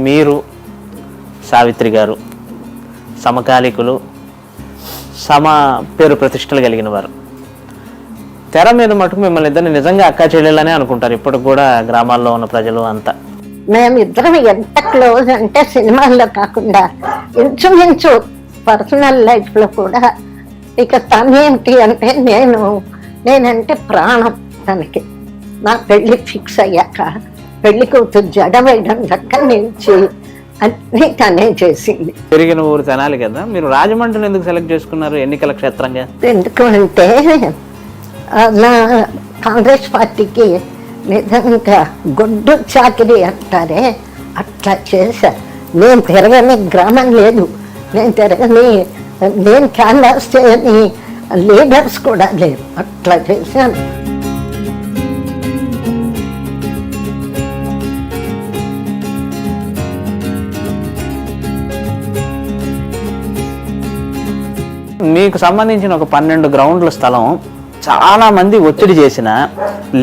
మీరు సావిత్రి గారు సమకాలికులు, సమ పేరు ప్రతిష్టలు కలిగిన వారు. తెర మీద మటుకు మిమ్మల్ని ఇద్దరిని నిజంగా అక్కా చెల్లెలనే అనుకుంటారు ఇప్పటికి కూడా గ్రామాల్లో ఉన్న ప్రజలు అంతా. మేమిద్దరం ఎంత క్లోజ్ అంటే సినిమాల్లో కాకుండా ఇంచుమించు పర్సనల్ లైఫ్లో కూడా. ఇక తనేంటి అంటే నేనంటే ప్రాణం తనకి. నా పెళ్ళి ఫిక్స్ అయ్యాక పెళ్లి కూతురు జడ వేయడం దగ్గర నుంచి అన్నీ తనే చేసింది. పెరిగిన ఊరు తెనాలి కదా, మీరు రాజమండ్రిని ఎందుకు సెలెక్ట్ చేసుకున్నారు ఎన్నికల క్షేత్రంగా? ఎందుకు అంటే నా కాంగ్రెస్ పార్టీకి నిజంగా గొడ్డు చాకిరీ అంటారే అట్లా చేశా. నేను తిరగని గ్రామం లేదు, నేను క్యాన్వాస్ చేయని లీడర్స్ కూడా లేరు, అట్లా చేశాను. మీకు సంబంధించిన ఒక 12 గ్రౌండ్ల స్థలం చాలా మంది ఒత్తిడి చేసిన,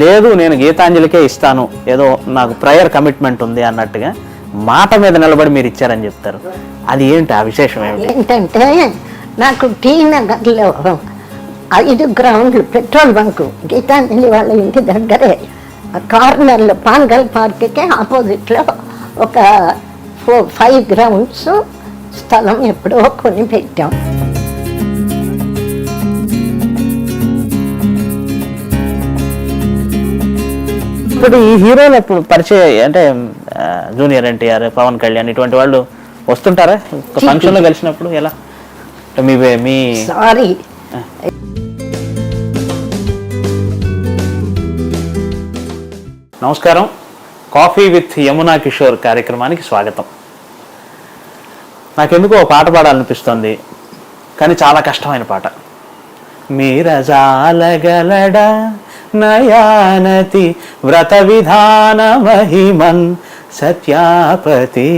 లేదు నేను గీతాంజలికే ఇస్తాను, ఏదో నాకు ప్రయర్ కమిట్మెంట్ ఉంది అన్నట్టుగా మాట మీద నిలబడి మీరు ఇచ్చారని చెప్తారు. అది ఏంటి ఆ విశేషం? ఏంటంటే నాకు టీ నగర్లో 5 గ్రౌండ్లు పెట్రోల్ బంకు గీతాంజలి వాళ్ళ ఇంటి దగ్గరే కార్నర్లో పాన్గల్ పార్క్కి ఆపోజిట్లో ఒక 5 గ్రౌండ్స్ స్థలం ఎప్పుడో కొని పెట్టాం. ఇప్పుడు ఈ హీరోలు ఇప్పుడు పరిచయం అంటే జూనియర్ ఎన్టీఆర్, పవన్ కళ్యాణ్ ఇటువంటి వాళ్ళు వస్తుంటారా ఫంక్షన్లో కలిసినప్పుడు? ఎలా మీ సారీ నమస్కారం. కాఫీ విత్ యమునా కిషోర్ కార్యక్రమానికి స్వాగతం. నాకెందుకో ఒక పాట పాడాలనిపిస్తుంది, కానీ చాలా కష్టమైన పాట. మీరజాలగలడా నయానతి వ్రత విధాన మహిమన్ సత్యాపతి.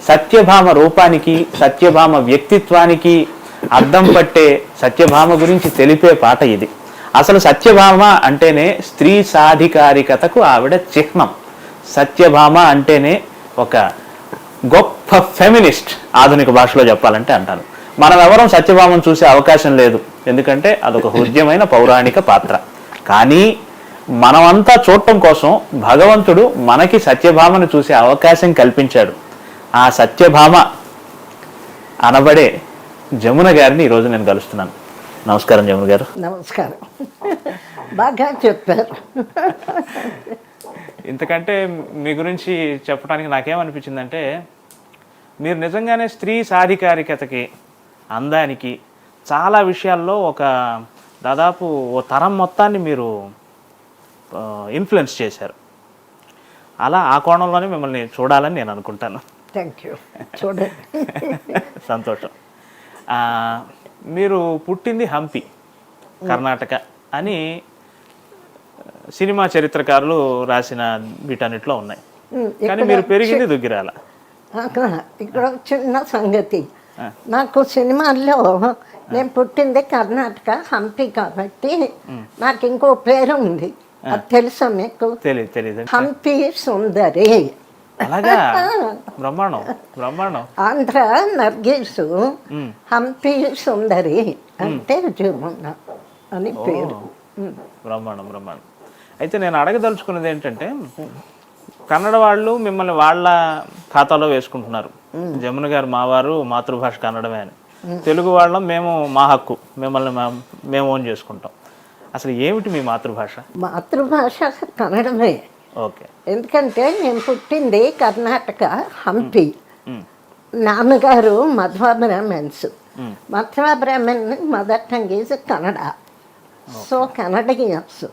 సత్యభామ రూపానికి, సత్యభామ వ్యక్తిత్వానికి అద్దం పట్టే సత్యభామ గురించి తెలిపే పాట ఇది. అసలు సత్యభామ అంటేనే స్త్రీ సాధికారికతకు ఆవిడ చిహ్నం. సత్యభామ అంటేనే ఒక గొప్ప ఫెమినిస్ట్, ఆధునిక భాషలో చెప్పాలంటే అంటాను. మనం ఎవరం సత్యభామను చూసే అవకాశం లేదు, ఎందుకంటే అదొక హృద్యమైన పౌరాణిక పాత్ర. కానీ మనమంతా చూడటం కోసం భగవంతుడు మనకి సత్యభామను చూసే అవకాశం కల్పించాడు. ఆ సత్యభామ అనబడే జమున గారిని ఈరోజు నేను కలుస్తున్నాను. నమస్కారం జమున గారు. నమస్కారం, బాగా చెప్పారు. ఇంతకంటే మీ గురించి చెప్పడానికి నాకేమనిపించిందంటే, మీరు నిజంగానే స్త్రీ సాధికారికతకి, అందానికి చాలా విషయాల్లో ఒక దాదాపు ఓ తరం మొత్తాన్ని మీరు ఇన్ఫ్లుయెన్స్ చేశారు. అలా ఆ కోణంలోనే మిమ్మల్ని చూడాలని నేను అనుకుంటాను. Thank you. చూడండి, సంతోషం. మీరు పుట్టింది హంపి, కర్ణాటక అని సినిమా చరిత్రకారులు రాసిన వీటన్నిటిలో ఉన్నాయి. కానీ మీరు పెరిగింది దుగ్గిరాల. ఇక్కడ చిన్న సంగతి, నాకు సినిమాల్లో నేను పుట్టింది కర్ణాటక హంపి కాబట్టి నాకు ఇంకో పేరు ఉంది, అది తెలుసా మీకు? తెలియదు. హంపి సుందరి. అలాగా? బ్రహ్మాండం బ్రహ్మాండం. ఆంధ్ర నర్గీసు, హంపి సుందరి అంటే జమున అని పేరు. బ్రహ్మాండం బ్రహ్మాండం. అయితే నేను అడగదలుచుకున్నది ఏంటంటే, కన్నడ వాళ్ళు మిమ్మల్ని వాళ్ళ ఖాతాలో వేసుకుంటున్నారు. జమున గారు మావారు, మాతృభాష కన్నడమే అని. తెలుగు వాళ్ళం మేము మా హక్కు, మిమ్మల్ని మేము ఓన్ చేసుకుంటాం. అసలు ఏమిటి మీ మాతృభాష? మాతృభాష కన్నడమే. ఓకే. ఎందుకంటే నేను పుట్టింది కర్ణాటక హంపి. నాన్నగారు Madhva Brahmins. Madhva Brahmin mother tongue is Kannada, so Kannadians.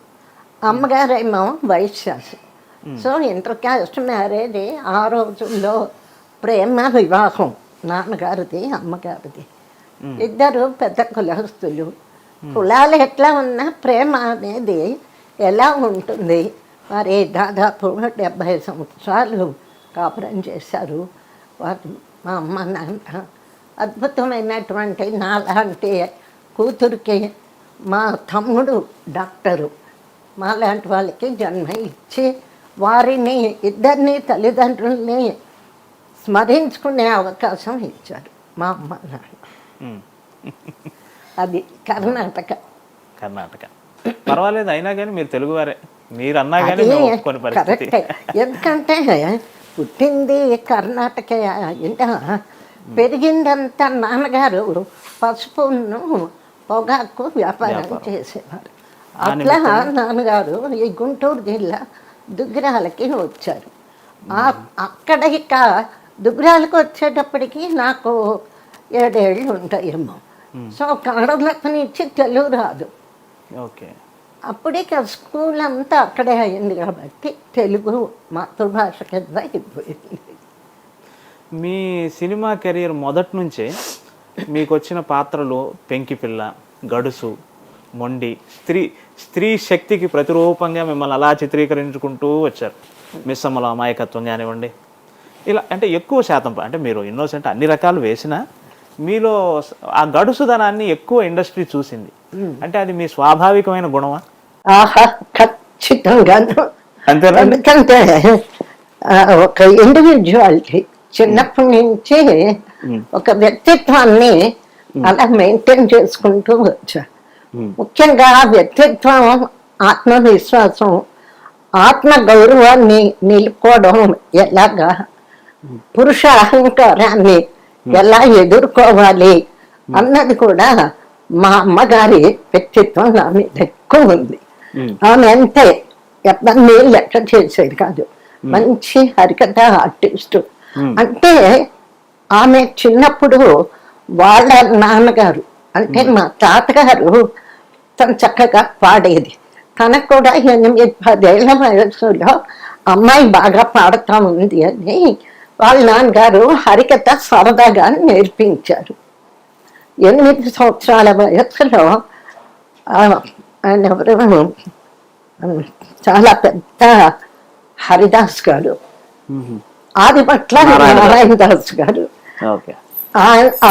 అమ్మగారేమో Vaishyas. So inter caste marriage. ఆ రోజుల్లో ప్రేమ వివాహం, నాన్నగారిది అమ్మగారిది. ఇద్దరు పెద్ద కులస్తులు. కులాలు ఎట్లా ఉన్నా ప్రేమ అనేది ఎలా ఉంటుంది వారి దాదాపు 70 సంవత్సరాలు కాపురం చేశారు. వారు మా అమ్మ నాన్న అద్భుతమైనటువంటి నాలాంటి కూతురికి మా తమ్ముడు డాక్టరు, మాలాంటి వాళ్ళకి జన్మ ఇచ్చి వారిని ఇద్దరిని తల్లిదండ్రుల్ని స్మరించుకునే అవకాశం ఇచ్చారు మా అమ్మ నాన్న. అది కర్ణాటక. పర్వాలేదు, అయినా కానీ మీరు తెలుగువారే, మీరు అన్నా కానీ కొన్ని పరిస్థితి. ఎందుకంటే పుట్టింది కర్ణాటక అయినా పెరిగిందంతా నాన్నగారు పసుపును పొగాకు వ్యాపారం చేసేవారు. అట్లా నాన్నగారు ఈ గుంటూరు జిల్లా దుగ్గిరాలకి వచ్చారు. అక్కడ ఇక దుగ్గిరాలకు వచ్చేటప్పటికి నాకు 7 ఏళ్ళు ఉంటాయేమో. సో కన్నడలోకి నుంచి తెలుగు రాదు. ఓకే. అప్పుడే స్కూల్ అంతా అక్కడే అయింది కాబట్టి తెలుగు మాతృభాష కింద అయిపోయింది. మీ సినిమా కెరీర్ మొదటి నుంచే మీకు వచ్చిన పాత్రలు పెంకిపిల్ల, గడుసు, మొండి, స్త్రీ శక్తికి ప్రతిరూపంగా మిమ్మల్ని అలా చిత్రీకరించుకుంటూ వచ్చారు. మిస్సమ్మల అమాయకత్వం కానివ్వండి, ఇలా అంటే ఎక్కువ శాతం అంటే మీరు ఇన్నోసెంట్ అన్ని రకాలు వేసినా మీలో ఆ గడుసుదనాన్ని ఎక్కువ ఇండస్ట్రీ చూసింది. అంటే అది మీ స్వాభావికమైన గుణమా? ఆహా, ఖచ్చితంగాను. అంతేనా? ఎందుకంటే ఒక ఇండివిజువాలిటీ చిన్నప్పటి నుంచి ఒక వ్యక్తిత్వాన్ని అలా మెయింటైన్ చేసుకుంటూ వచ్చా. ముఖ్యంగా వ్యక్తిత్వం, ఆత్మవిశ్వాసం, ఆత్మ గౌరవాన్ని నిలుపుకోవడం ఎలాగా, పురుష అహంకారాన్ని ఎలా ఎదుర్కోవాలి అన్నది కూడా మా అమ్మగారి వ్యక్తిత్వం నా మీద ఎక్కువ ఉంది. ఆమె అంతే ఎవరిని లెక్క చేసేది కాదు. మంచి హరికథ ఆర్టిస్టు. అంటే ఆమె చిన్నప్పుడు వాళ్ళ నాన్నగారు అంటే మా తాతగారు తను చక్కగా పాడేది. తనకు కూడా 8-10 ఏళ్ల వయసులో అమ్మాయి బాగా పాడుతూ ఉంది అని వాళ్ళ నాన్నగారు హరికథ సరదాగా నేర్పించారు. 8 సంవత్సరాల వయసులో ఆయన ఎవరు, చాలా పెద్ద హరిదాస్ గారు, ఆదిపట్ల నారాయణ దాస్ గారు,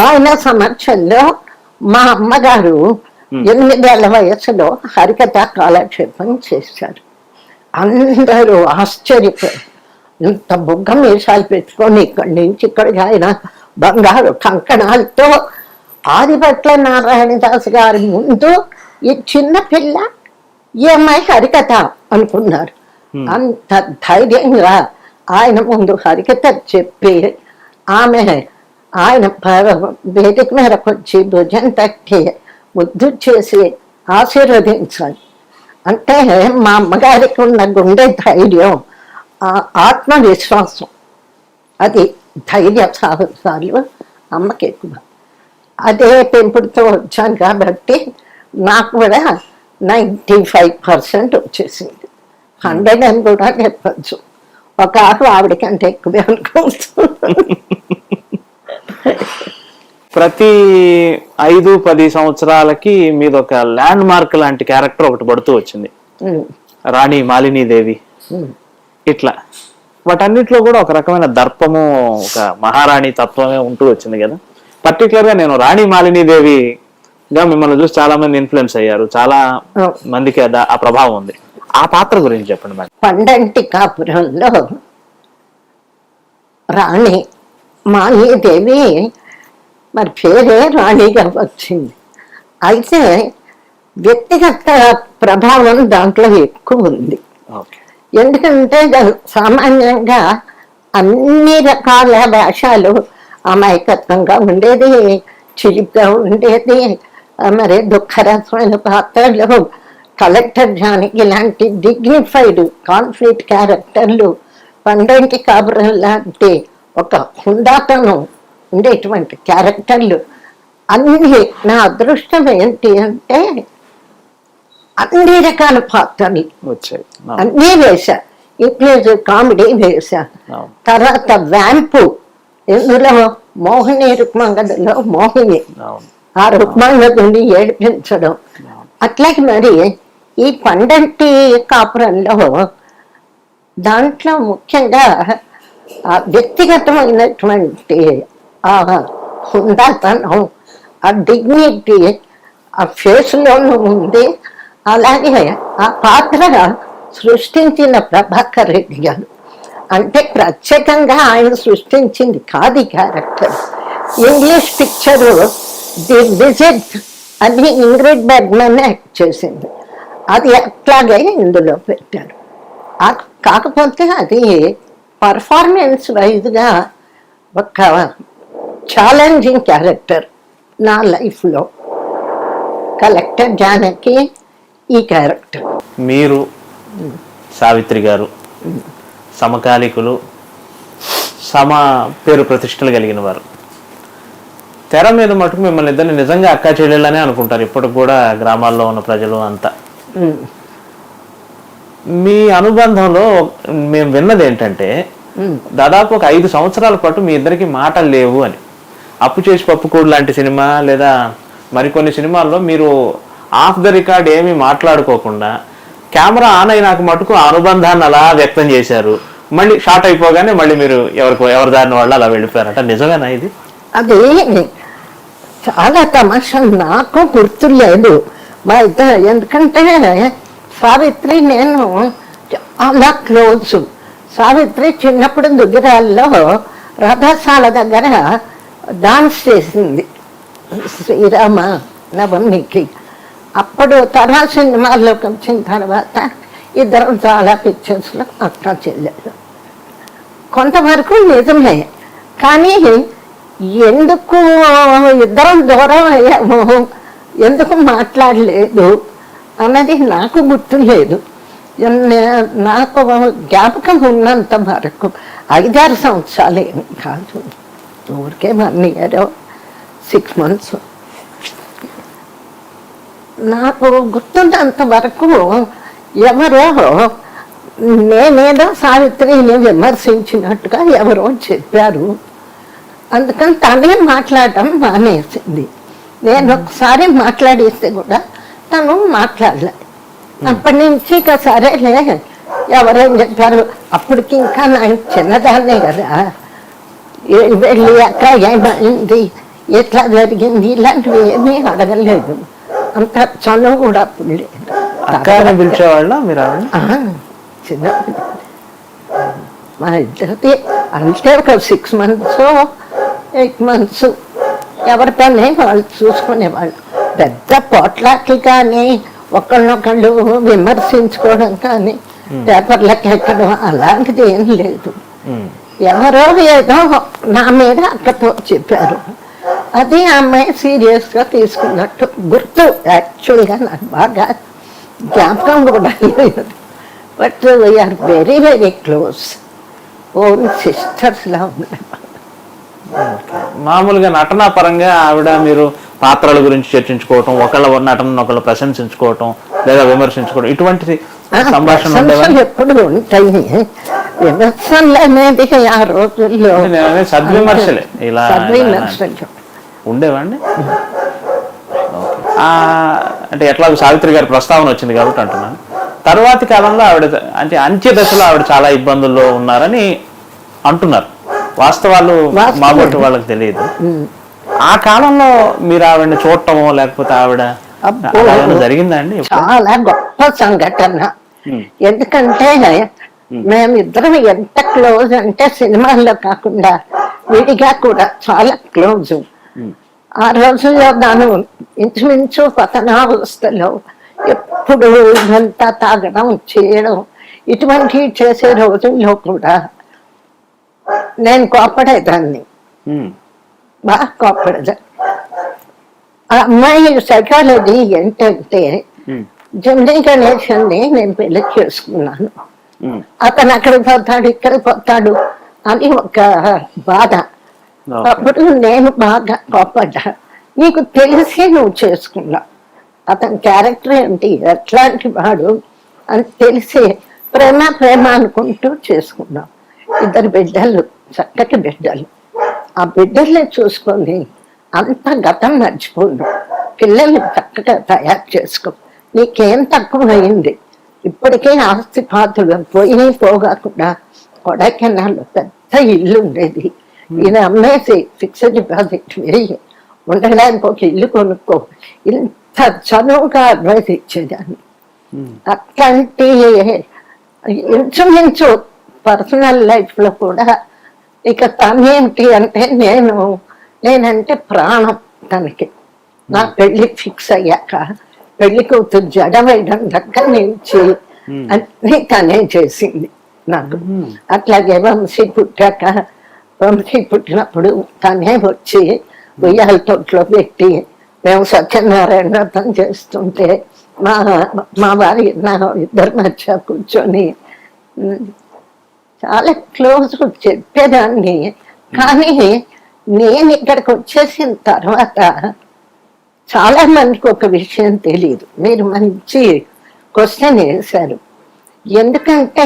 ఆయన సమక్షంలో మా అమ్మగారు 8 ఏళ్ల వయసులో హరికథ కాలక్షేపం చేశారు. అందరూ ఆశ్చర్యపోయారు. ఇంత బుగ్గ మీసాలు పెట్టుకొని ఇక్కడి నుంచి ఇక్కడికి ఆయన బంగారు కంకణాలతో ఆదిపట్ల నారాయణదాస్ గారి ముందు ఈ చిన్న పిల్ల ఈ అమ్మాయి హరికథ అనుకున్నారు. అంత ధైర్యంగా ఆయన ముందు హరికథ చెప్పి ఆయన వేదిక మేరకు వచ్చి భుజం తట్టి ముద్దు చేసి ఆశీర్వదించాలి. అంటే మా అమ్మగారికి ఉన్న గుండె ధైర్యం, ఆత్మవిశ్వాసం, అది ధైర్య సాహసాలు అమ్మకి ఎక్కువ. అదే పెంపుడుతో వచ్చాను కాబట్టి నాకు కూడా 95% వచ్చేసింది. 100 అని కూడా చెప్పచ్చు. ఒక ఆవిడకంటే ఎక్కువే అనుకుంటున్నాను. ప్రతి 5-10 సంవత్సరాలకి మీద ఒక ల్యాండ్ మార్క్ లాంటి క్యారెక్టర్ ఒకటి పడుతూ వచ్చింది, రాణి మాలినీదేవి. ఇట్లా వాటన్నిటిలో కూడా ఒక రకమైన దర్పము, ఒక మహారాణి తత్వమే ఉంటూ వచ్చింది కదా. పర్టికులర్ గా నేను రాణి మాలినీదేవిగా మిమ్మల్ని చూసి చాలా మంది ఇన్ఫ్లుయెన్స్ అయ్యారు, చాలా మందికి ఆ ప్రభావం ఉంది. ఆ పాత్ర గురించి చెప్పండి మేడం. పండంటి కాపురంలో రాణి మాలినీదేవి మరి పేరే రాణిగా వచ్చింది. అయితే వ్యక్తిగత ప్రభావం దాంట్లో ఎక్కువ ఉంది. ఎందుకంటే సామాన్యంగా అన్ని రకాల వేషాలు అమాయకత్వంగా ఉండేది, చిలిప్గా ఉండేది, మరి దుఃఖరసమైన పాత్రలు, కలెక్టర్ జానకి ఇలాంటి డిగ్నిఫైడ్ కాన్ఫ్లిక్ట్ క్యారెక్టర్లు, పండంటి కాపురం లాంటి ఒక హుందాతనం ఉండేటువంటి క్యారెక్టర్లు అన్ని. నా అదృష్టం ఏంటి అంటే అన్ని రకాల పాత్రలు వచ్చాయి, అన్నీ వేశా. ఇప్పుడు కామెడీ వేశా, తర్వాత వ్యాంపు, ఇందులో మోహిని రుక్మాంగదలో మోహిని, ఆ రుక్మాంగదుని ఏడిపించడం. అట్లాగే మరి ఈ పండంటి కాపురంలో దాంట్లో ముఖ్యంగా ఆ వ్యక్తిగతమైనటువంటి ఆ హుందాతనం, ఆ డిగ్నిటీ ఆ ఫేస్లోనూ ఉంది. అలాగే ఆ పాత్ర సృష్టించిన ప్రభాకర్ రెడ్డి గారు, అంటే ప్రత్యేకంగా ఆయన సృష్టించింది కాదు ఈ character. English picture the visit అని ఇంగ్రిడ్ బెర్గ్మన్ యాక్ట్ చేసింది, అది అట్లాగే ఇందులో పెట్టారు. కాకపోతే అది పర్ఫార్మెన్స్ వైజ్గా ఒక ఛాలెంజింగ్ క్యారెక్టర్ నా లైఫ్లో. కలెక్టర్ జానకి ఈ క్యారెక్టర్. మీరు సావిత్రి గారు సమకాలికులు, పేరు ప్రతిష్టలు కలిగిన వారు. తెర మీద మటుకు మిమ్మల్ని ఇద్దరిని నిజంగా అక్కా చెల్లెళ్ళనే అనుకుంటారు ఇప్పటికి కూడా గ్రామాల్లో ఉన్న ప్రజలు అంతా. మీ అనుబంధంలో మేము విన్నది ఏంటంటే దాదాపు ఒక 5 సంవత్సరాల పాటు మీ ఇద్దరికి మాటలు లేవు అని. అప్పు చేసి పప్పుకూడు లాంటి సినిమా లేదా మరికొన్ని సినిమాల్లో మీరు ఆఫ్ ద రికార్డ్ ఏమీ మాట్లాడుకోకుండా కెమెరా ఆన్ అయినాక మటుకు ఆ అనుబంధాన్ని అలా వ్యక్తం చేశారు. మళ్ళీ షార్ట్ అయిపోగానే మళ్ళీ మీరు ఎవరి దారిన వాళ్ళు అలా వెళ్ళిపోయారట. నిజమేనా ఇది? అది చాలా తమాషా, నాకు గుర్తులేదు మా ఇద్దరు. ఎందుకంటే సావిత్రి నేను చాలా క్లోజ్. సావిత్రి చిన్నప్పుడు దుగ్గిరాల్లో రథశాల దగ్గర డాన్స్ చేసింది శ్రీరామ నవమికి. అప్పుడు తర్వాత సినిమాల్లోకి వచ్చిన తర్వాత ఇద్దరం చాలా పిక్చర్స్లో అక్క చెల్లెలు. కొంతవరకు నిజమే, కానీ ఎందుకు ఇద్దరం దూరం అయ్యాము, ఎందుకు మాట్లాడలేదు అన్నది నాకు గుర్తులేదు. నాకు జ్ఞాపకం ఉన్నంత వరకు 5-6 సంవత్సరాలు ఏమి కాదు, ఊరికే 1 year 6 months. నాకు గుర్తున్నంత వరకు ఎవరో నేనేదో సావిత్రిని విమర్శించినట్టుగా ఎవరో చెప్పారు. అందుకని తనే మాట్లాడటం మానేసింది. నేను ఒకసారి మాట్లాడిస్తే కూడా తను మాట్లాడలే. అప్పటి నుంచి ఇక సరేలే ఎవరేం చెప్పారు. అప్పటికి ఇంకా నాకు చిన్నదాన్నే కదా, వెళ్ళి అక్క ఏమైంది, ఎట్లా జరిగింది, ఇలాంటివి ఏమీ అడగలేదు. అంత చనువు కూడా అప్పుడు లేదు. పిలిచేవాళ్ళ మీరు? చిన్న మా ఇద్దరిది అంటే ఒక 6 months 8 months ఎవరి పని వాళ్ళు చూసుకునేవాళ్ళు. పెద్ద పోట్లాట్లు కానీ ఒకళ్ళనొకళ్ళు విమర్శించుకోవడం కానీ పేపర్లకు ఎక్కడం అలాంటిది ఏం లేదు. ఎవరో ఏదో నా మీద అక్కతో చెప్పారు, అది ఆ అమ్మాయి సీరియస్గా తీసుకున్నట్టు గుర్తు. యాక్చువల్గా నాకు బాగా జ్ఞాపకం కూడా లేదు. But we're very very close, own సిస్టర్స్లా ఉండేవాళ్ళు. మామూలుగా నటనా పరంగా ఆవిడ మీరు పాత్రల గురించి చర్చించుకోవటం, ఒకళ్ళ నటనను ఒకళ్ళు ప్రశంసించుకోవటం లేదా విమర్శించుకోవడం, ఇటువంటి సంభాషణ ఎప్పుడు ఉంటాయి. విమర్శలు అనేది ఆ రోజుల్లో సద్విమర్శలే ఇలా ఉండేవాడిని. అంటే ఎట్లా సావిత్రి గారి ప్రస్తావన వచ్చింది కాబట్టి అంటున్నాను. తర్వాతి కాలంలో ఆవిడ అంటే అంత్య దశలో ఆవిడ చాలా ఇబ్బందుల్లో ఉన్నారని అంటున్నారు. వాస్తవాలు మాబోటి వాళ్ళకి తెలియదు. ఆ కాలంలో మీరు ఆవిడని చూడటమో లేకపోతే ఆవిడ జరిగిందా అండి? చాలా గొప్ప సంఘటన. ఎందుకంటే మేమిద్దరం ఎంత క్లోజ్ అంటే సినిమాల్లో కాకుండా విడిగా కూడా చాలా క్లోజ్. ఆ రోజుల్లో దాని ఇంచుమించు పతనావస్థలో ఎప్పుడు ఇదంతా తాగడం చేయడం ఇటువంటివి చేసే రోజుల్లో కూడా నేను కోపడేదాన్ని, బాగా కోపడేదాన్ని. ఆ అమ్మాయి సైకాలజీ ఏంటంటే జమినీ గణేశన్ని నేను పెళ్లి చేసుకున్నాను, అతను అక్కడికి పోతాడు ఇక్కడికి పోతాడు అని ఒక బాధ. అప్పుడు నేను బాగా కోపడ్డా, నీకు తెలిసి నువ్వు చేసుకున్నావు, అతని క్యారెక్టర్ ఏంటి ఎట్లాంటి వాడు అని తెలిసి ప్రేమ ప్రేమ అనుకుంటూ చేసుకున్నాం. 2 బిడ్డలు, చక్కటి బిడ్డలు. ఆ బిడ్డల్ని చూసుకొని అంత గతం మర్చిపోను, పిల్లల్ని చక్కగా తయారు చేసుకో, నీకేం తక్కువ అయింది, ఇప్పటికే ఆస్తిపాతులు పోగాకుండా కొడైకెనాల్ పెద్ద ఇల్లు ఉండేది. ఈయన అమ్మేసి ఫిక్స్డ్ డిపాజిట్ వేయి ఉండడానికి ఒక ఇల్లు కొనుక్కో, ఇంత చనువుగా అడ్వైస్ ఇచ్చేదాన్ని. అట్లాంటి ఇంచుమించు పర్సనల్ లైఫ్ లో కూడా ఇక తనేంటి అంటే నేనంటే ప్రాణం తనకి. నా పెళ్లి ఫిక్స్ అయ్యాక పెళ్లి కూతురు జడ వేయడం దగ్గర నుంచి అన్ని తనే చేసింది నాకు. అట్లాగే వంశీ పుట్టినప్పుడు తనే వచ్చి ఉయ్యాల తోటలో పెట్టి మేము సత్యనారాయణ వ్రతం చేస్తుంటే మా వారి నా ఇద్దరి మధ్య కూర్చొని చాలా క్లోజ్ చెప్పేదాన్ని. కానీ నేను ఇక్కడికి వచ్చేసిన తర్వాత చాలా మందికి ఒక విషయం తెలియదు. మీరు మంచి క్వశ్చన్ వేశారు. ఎందుకంటే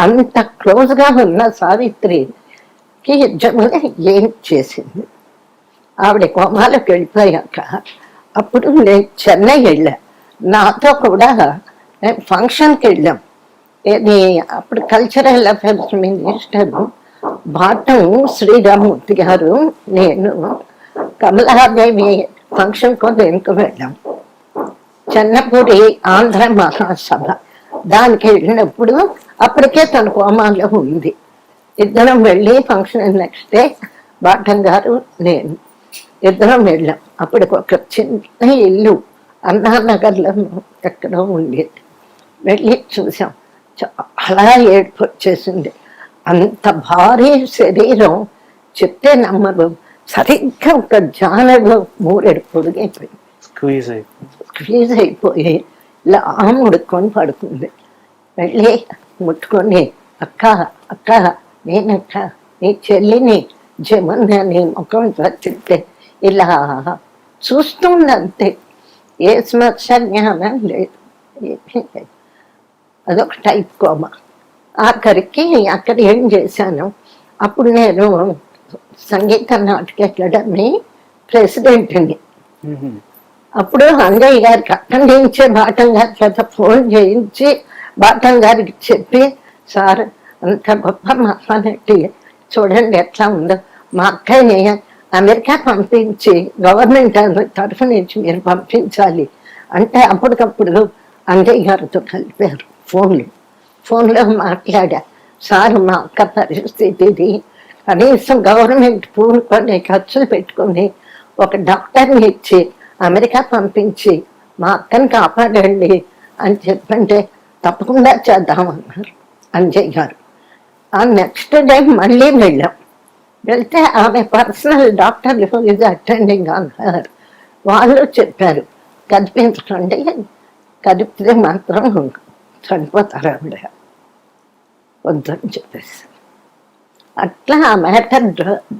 అంత క్లోజ్గా ఉన్న సావిత్రికి జమున ఏం చేసింది? ఆవిడ కోమాలకు వెళ్ళిపోయాక అప్పుడు నేను చెన్నై వెళ్ళా. నాతో కూడా ఫంక్షన్కి వెళ్ళాం. అప్పుడు కల్చరల్ అఫైర్స్ మినిస్టర్ భాటం శ్రీరామూర్తి గారు, నేను కమలాదేవి ఫంక్షన్ దేనికి వెళ్ళాం. చెన్నపూడి ఆంధ్ర మహాసభ దానికి వెళ్ళినప్పుడు అప్పటికే తన కోమాలో ఉంది. ఇద్దరం వెళ్ళి ఫంక్షన్ నెక్స్ట్ డే భాటం గారు నేను ఇద్దరం వెళ్ళాం. అప్పటికి ఒక చిన్న ఇల్లు అన్నానగర్లో ఎక్కడో ఉండేది. వెళ్ళి చూసాం. చాలా ఏడుపు వచ్చేసింది. అంత భారీ శరీరం చెప్తే నమ్మరు. సరిగ్గా ఒక జానలో మూరెడు పొడిగైపోయింది. స్క్వీజ్ అయిపోయి ఇలా ముడుకొని పడుతుంది. వెళ్ళి ముట్టుకొని అక్క అక్క నేనక్క నీ చెల్లిని జమున నీ ముఖం చెప్తే ఇలా చూస్తుందంతే. ఏ స్మర్శ జ్ఞానం లేదు. అదొక టైప్ కోమ. ఆఖరికి అక్కడ ఏం చేశాను, అప్పుడు నేను సంగీత నాటక అకాడమీ ప్రెసిడెంట్ని. అప్పుడు అంగయ్య గారికి అక్కడి నుంచే భాటం గారి చేత ఫోన్ చేయించి భాటం గారికి చెప్పి, సార్ అంత గొప్ప మహానటి చూడండి ఎట్లా ఉందో, మా అక్కని అమెరికా పంపించి గవర్నమెంట్ తరఫు నుంచి మీరు పంపించాలి అంటే అప్పటికప్పుడు అంగయ్య గారితో కలిపారు. ఫోన్లో మాట్లాడా, సార్ మా అక్క పరిస్థితి ఇది, కనీసం గవర్నమెంట్ పూనుకొని ఖర్చులు పెట్టుకుని ఒక డాక్టర్ని ఇచ్చి అమెరికా పంపించి మా అక్కని కాపాడండి అని చెప్పంటే తప్పకుండా చేద్దామన్నారు అంజయ్ గారు. ఆ నెక్స్ట్ డే మళ్ళీ వెళ్ళాం. వెళ్తే ఆమె పర్సనల్ డాక్టర్ ఈజ్ అటెండింగ్ అన్నారు. వాళ్ళు చెప్పారు కదిపించకండి, కదిపితే మాత్రం చనిపోతారు ఆవిడ, వద్దని చెప్పేసి. అట్లా ఆ మ్యాటర్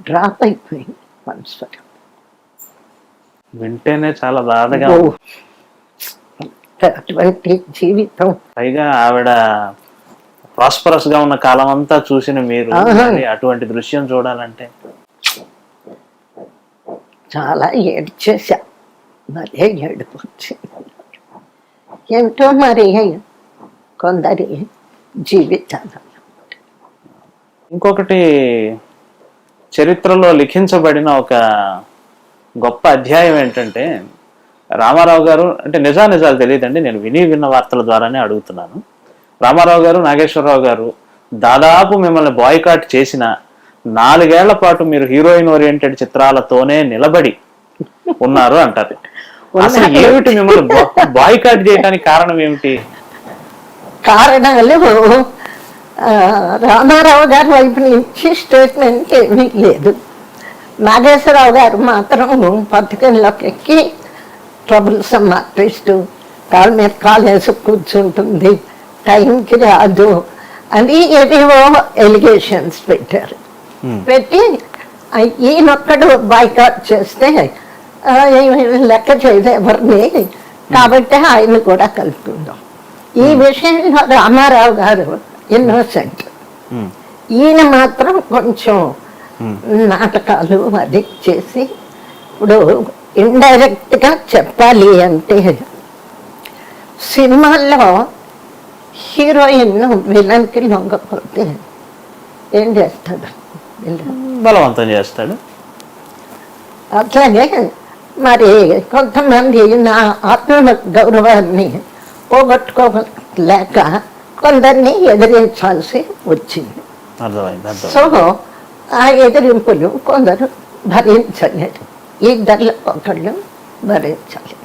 డ్రాప్ అయిపోయింది మనసు. వింటేనే చాలా బాధగా. అటువంటి జీవితం. పైగా ఆవిడ ప్రాస్పరస్ గా ఉన్న కాలం అంతా చూసిన మీరు అటువంటి దృశ్యం చూడాలంటే చాలా ఏడ్చేసా. మరే ఏడుపు వచ్చింది. ఏంటో మరి కొందరి జీవితాలు. ఇంకొకటి, చరిత్రలో లిఖించబడిన ఒక గొప్ప అధ్యాయం ఏంటంటే, రామారావు గారు అంటే నిజాలు తెలియదండి, నేను విన్న వార్తల ద్వారానే అడుగుతున్నాను. రామారావు గారు, నాగేశ్వరరావు గారు దాదాపు మిమ్మల్ని బాయ్కాట్ చేసిన 4 ఏళ్ల పాటు మీరు హీరోయిన్ ఓరియంటెడ్ చిత్రాలతోనే నిలబడి ఉన్నారు అంటారు. అసలు ఏమిటి మిమ్మల్ని బాయ్కాట్ చేయడానికి కారణం ఏమిటి? కారణాలు రామారావు గారి వైపు నుంచి స్టేట్మెంట్ ఏమీ లేదు. నాగేశ్వరరావు గారు మాత్రం పథకంలోకి ఎక్కి ట్రబుల్సమ్ ఆర్టిస్టు, కాళ్ళ మీద కాలేసి కూర్చుంటుంది, టైంకి రాదు అని ఏవేవో ఎలిగేషన్స్ పెట్టారు. పెట్టి ఈయనొక్కడు బాయ్కాట్ చేస్తే లెక్క చేయదు ఎవరిని, కాబట్టి ఆయన కూడా కలుపుకుందాం. ఈ విషయంలో రామారావు గారు ఇన్నోసెంట్. ఈయన మాత్రం కొంచెం నాటకాలు అది చేసి, ఇప్పుడు ఇండైరెక్ట్ గా చెప్పాలి అంటే సినిమాల్లో హీరోయిన్ విలన్కి లొంగపోతే ఏం చేస్తాడు? బలవంతం చేస్తాడు. అట్లాగే మరి కొంతమంది నా ఆత్మ గౌరవాన్ని పోగొట్టుకోలేక కొందరిని ఎదిరించాల్సి వచ్చింది. సో ఆ ఎదిరింపులు కొందరు భరించలేరు, ఇద్దరిలో ఒకళ్ళు భరించాలి.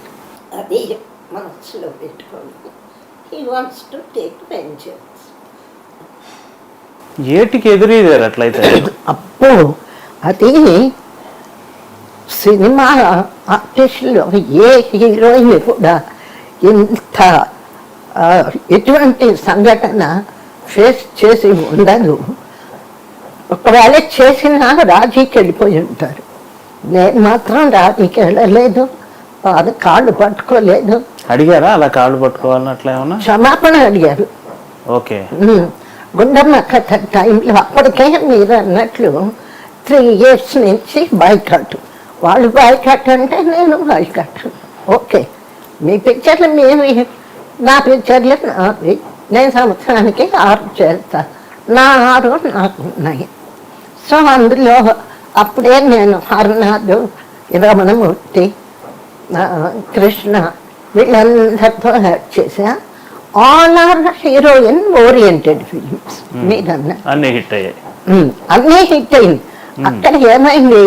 అది మనసులో పెట్టుకోండి. He wants to take vengeance. ఏటికి ఎదురీదారు అట్లయితే? అప్పుడు అది సినిమా ఆర్టిస్టులో ఏ హీరోయిన్ కూడా ఇంత ఎటువంటి సంఘటన ఫేస్ చేసి ఉండదు. ఒకవేళ చేసినా రాజీకి వెళ్ళిపోయి ఉంటారు. నేను మాత్రం రాజీకి వెళ్ళలేదు, అది కాళ్ళు పట్టుకోలేదు. అడిగారా అలా కాళ్ళు పట్టుకోవాలని? అట్లా ఏమన్నా క్షమాపణ అడిగారు. ఓకే. గుండమ్మ కథ టైంలో అప్పటికే మీరు అన్నట్లు 3 years నుంచి బాయ్కాట్. వాళ్ళు బాయ్కాట్ అంటే నేను బాయ్కాట్. ఓకే, మీ పిక్చర్లు మీవి, నా పిక్చర్లు నావి. నేను సంవత్సరానికి 6 చేస్తా, నా 6 నాకు ఉన్నాయి. సో అందులో అప్పుడే నేను హరనాథ్, రమణమూర్తి, కృష్ణ వీళ్ళందరితో యాక్ట్ చేశా. All are heroine oriented films. మీరన్నా అన్నీ హిట్ అయ్యాయి. అన్నీ హిట్ అయింది. అక్కడ ఏమైంది,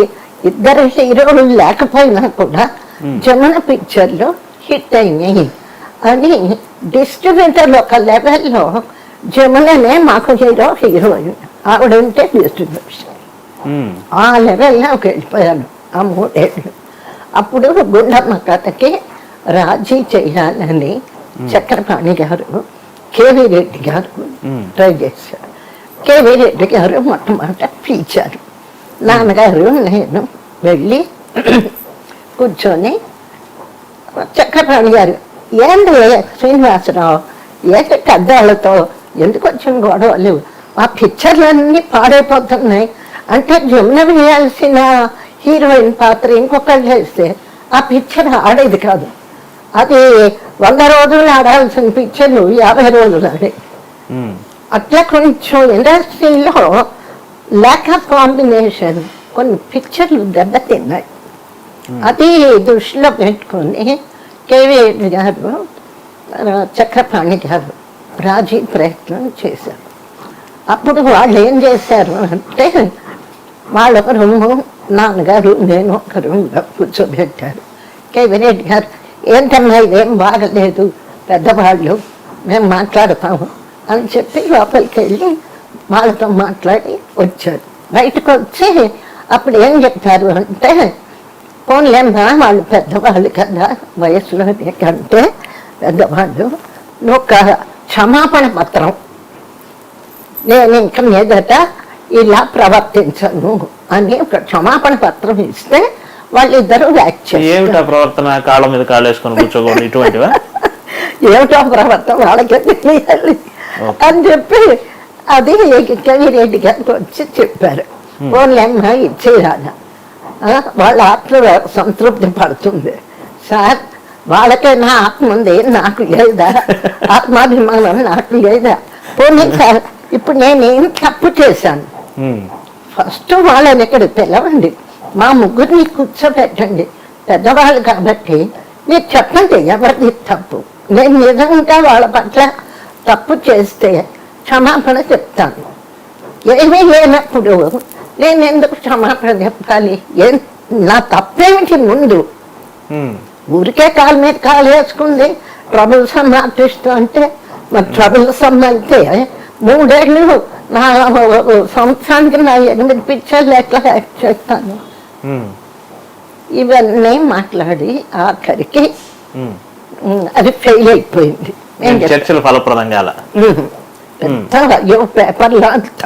ఇద్దరు హీరోలు లేకపోయినా కూడా జమున పిక్చర్లో హిట్ అయినాయి అని డిస్ట్రిబ్యూటర్ ఒక లెవెల్లో జముననే మాకు హీరోయిన్ ఆవిడంటే డిస్ట్రిబ్యూషన్. ఆ లెవెల్లోకి వెళ్ళిపోయాను ఆ 3 ఏళ్ళు. అప్పుడు గుండమ్మ కథకి రాజీ చేయాలని చక్రపాణి గారు, కేవీ రెడ్డి గారు ట్రై చేశారు. కేవీ రెడ్డి గారు మొట్టమొదట పిలిచారు. నాన్నగారు నేను వెళ్ళి కూర్చొని, చక్రపాణి గారు ఏంటి శ్రీనివాసరావు ఏంటి పెద్దవాళ్ళతో ఎందుకు వచ్చిన గొడవలు, ఆ పిక్చర్లన్నీ పాడైపోతున్నాయి అంటే జమున వేయాల్సిన హీరోయిన్ పాత్ర ఇంకొకళ్ళు వేస్తే ఆ పిక్చర్ ఆడేది కాదు. అది 100 రోజులు ఆడాల్సిన పిక్చర్లు 50 రోజులు ఆడే. అట్లా కొంచెం ఇండస్ట్రీలో ల్యాక్ ఆఫ్ కాంబినేషన్ కొన్ని పిక్చర్లు దెబ్బతిన్నాయి. అది దృష్టిలో పెట్టుకొని కేవీ గారు, చక్రపాణి గారు రాజీ ప్రయత్నం చేశారు. అప్పుడు వాళ్ళు ఏం చేశారు అంటే, వాళ్ళొక రూము, నాన్నగారు నేను ఒక రూమ్లో కూర్చోబెట్టారు. కేవీ రెడ్డి గారు ఏంటమ్మా ఇదేం బాగలేదు, పెద్దవాళ్ళు మేము మాట్లాడతాము అని చెప్పి లోపలికి వెళ్ళి వాళ్ళతో మాట్లాడి వచ్చారు. బయటకు వచ్చి అప్పుడు ఏం చెప్పారు అంటే, పోన్లేమ్మా వాళ్ళు పెద్దవాళ్ళు కదా, వయసులో కంటే పెద్దవాళ్ళు, ఒక క్షమాపణ పత్రం నేను ఇంక మీదట ఇలా ప్రవర్తించను అని ఒక క్షమాపణ పత్రం ఇస్తే వాళ్ళిద్దరూ యాక్ట్ చేస్తారు. ఏమిటా ప్రవర్తన? కాళ్ళ మీద కాళ్ళు వేసుకొని కూర్చోకూడదు ఇటువంటివా? ఏమిటో ప్రవర్తన వాళ్ళకే తెలియాలి అని చెప్పి అది కేవీ రెడ్డి గారికి వచ్చి చెప్పారు. ఓన్లేమ్మా ఇచ్చేయాలి, వాళ్ళ ఆత్మ సంతృప్తి పడుతుంది. సార్ వాళ్ళకైనా ఆత్మ ఉంది, నాకు లేదా, ఆత్మాభిమానం నాకు లేదా. పోనీ సార్ ఇప్పుడు నేనేం తప్పు చేశాను, ఫస్ట్ వాళ్ళని ఇక్కడ పిలవండి, మా ముగ్గురిని కూర్చోబెట్టండి, పెద్దవాళ్ళు కాబట్టి మీరు చెప్పండి ఎవరిది తప్పు. నేను నిజంగా వాళ్ళ పట్ల తప్పు చేస్తే క్షమాపణ చెప్తాను. ఏమీ లేనప్పుడు నేను ఎందుకు క్షమాపణ చెప్పాలి? నా తప్పేమిటి? ముందు ఊరికే కాలు మీద కాలు వేసుకుంది ట్రబుల్సమ్ ఆర్టిస్ట్ అంటే, మరి ట్రబుల్సమ్ అయితే 3 ఏళ్ళు నా సంవత్సరానికి నా 8 పిక్చర్లు ఎట్లా యాక్ట్ చేస్తాను? ఇవన్నీ మాట్లాడి ఆఖరికి అది ఫెయిల్ అయిపోయింది. చర్చలు ఫలప్రదంగా అయ్యో పేపర్లో అంత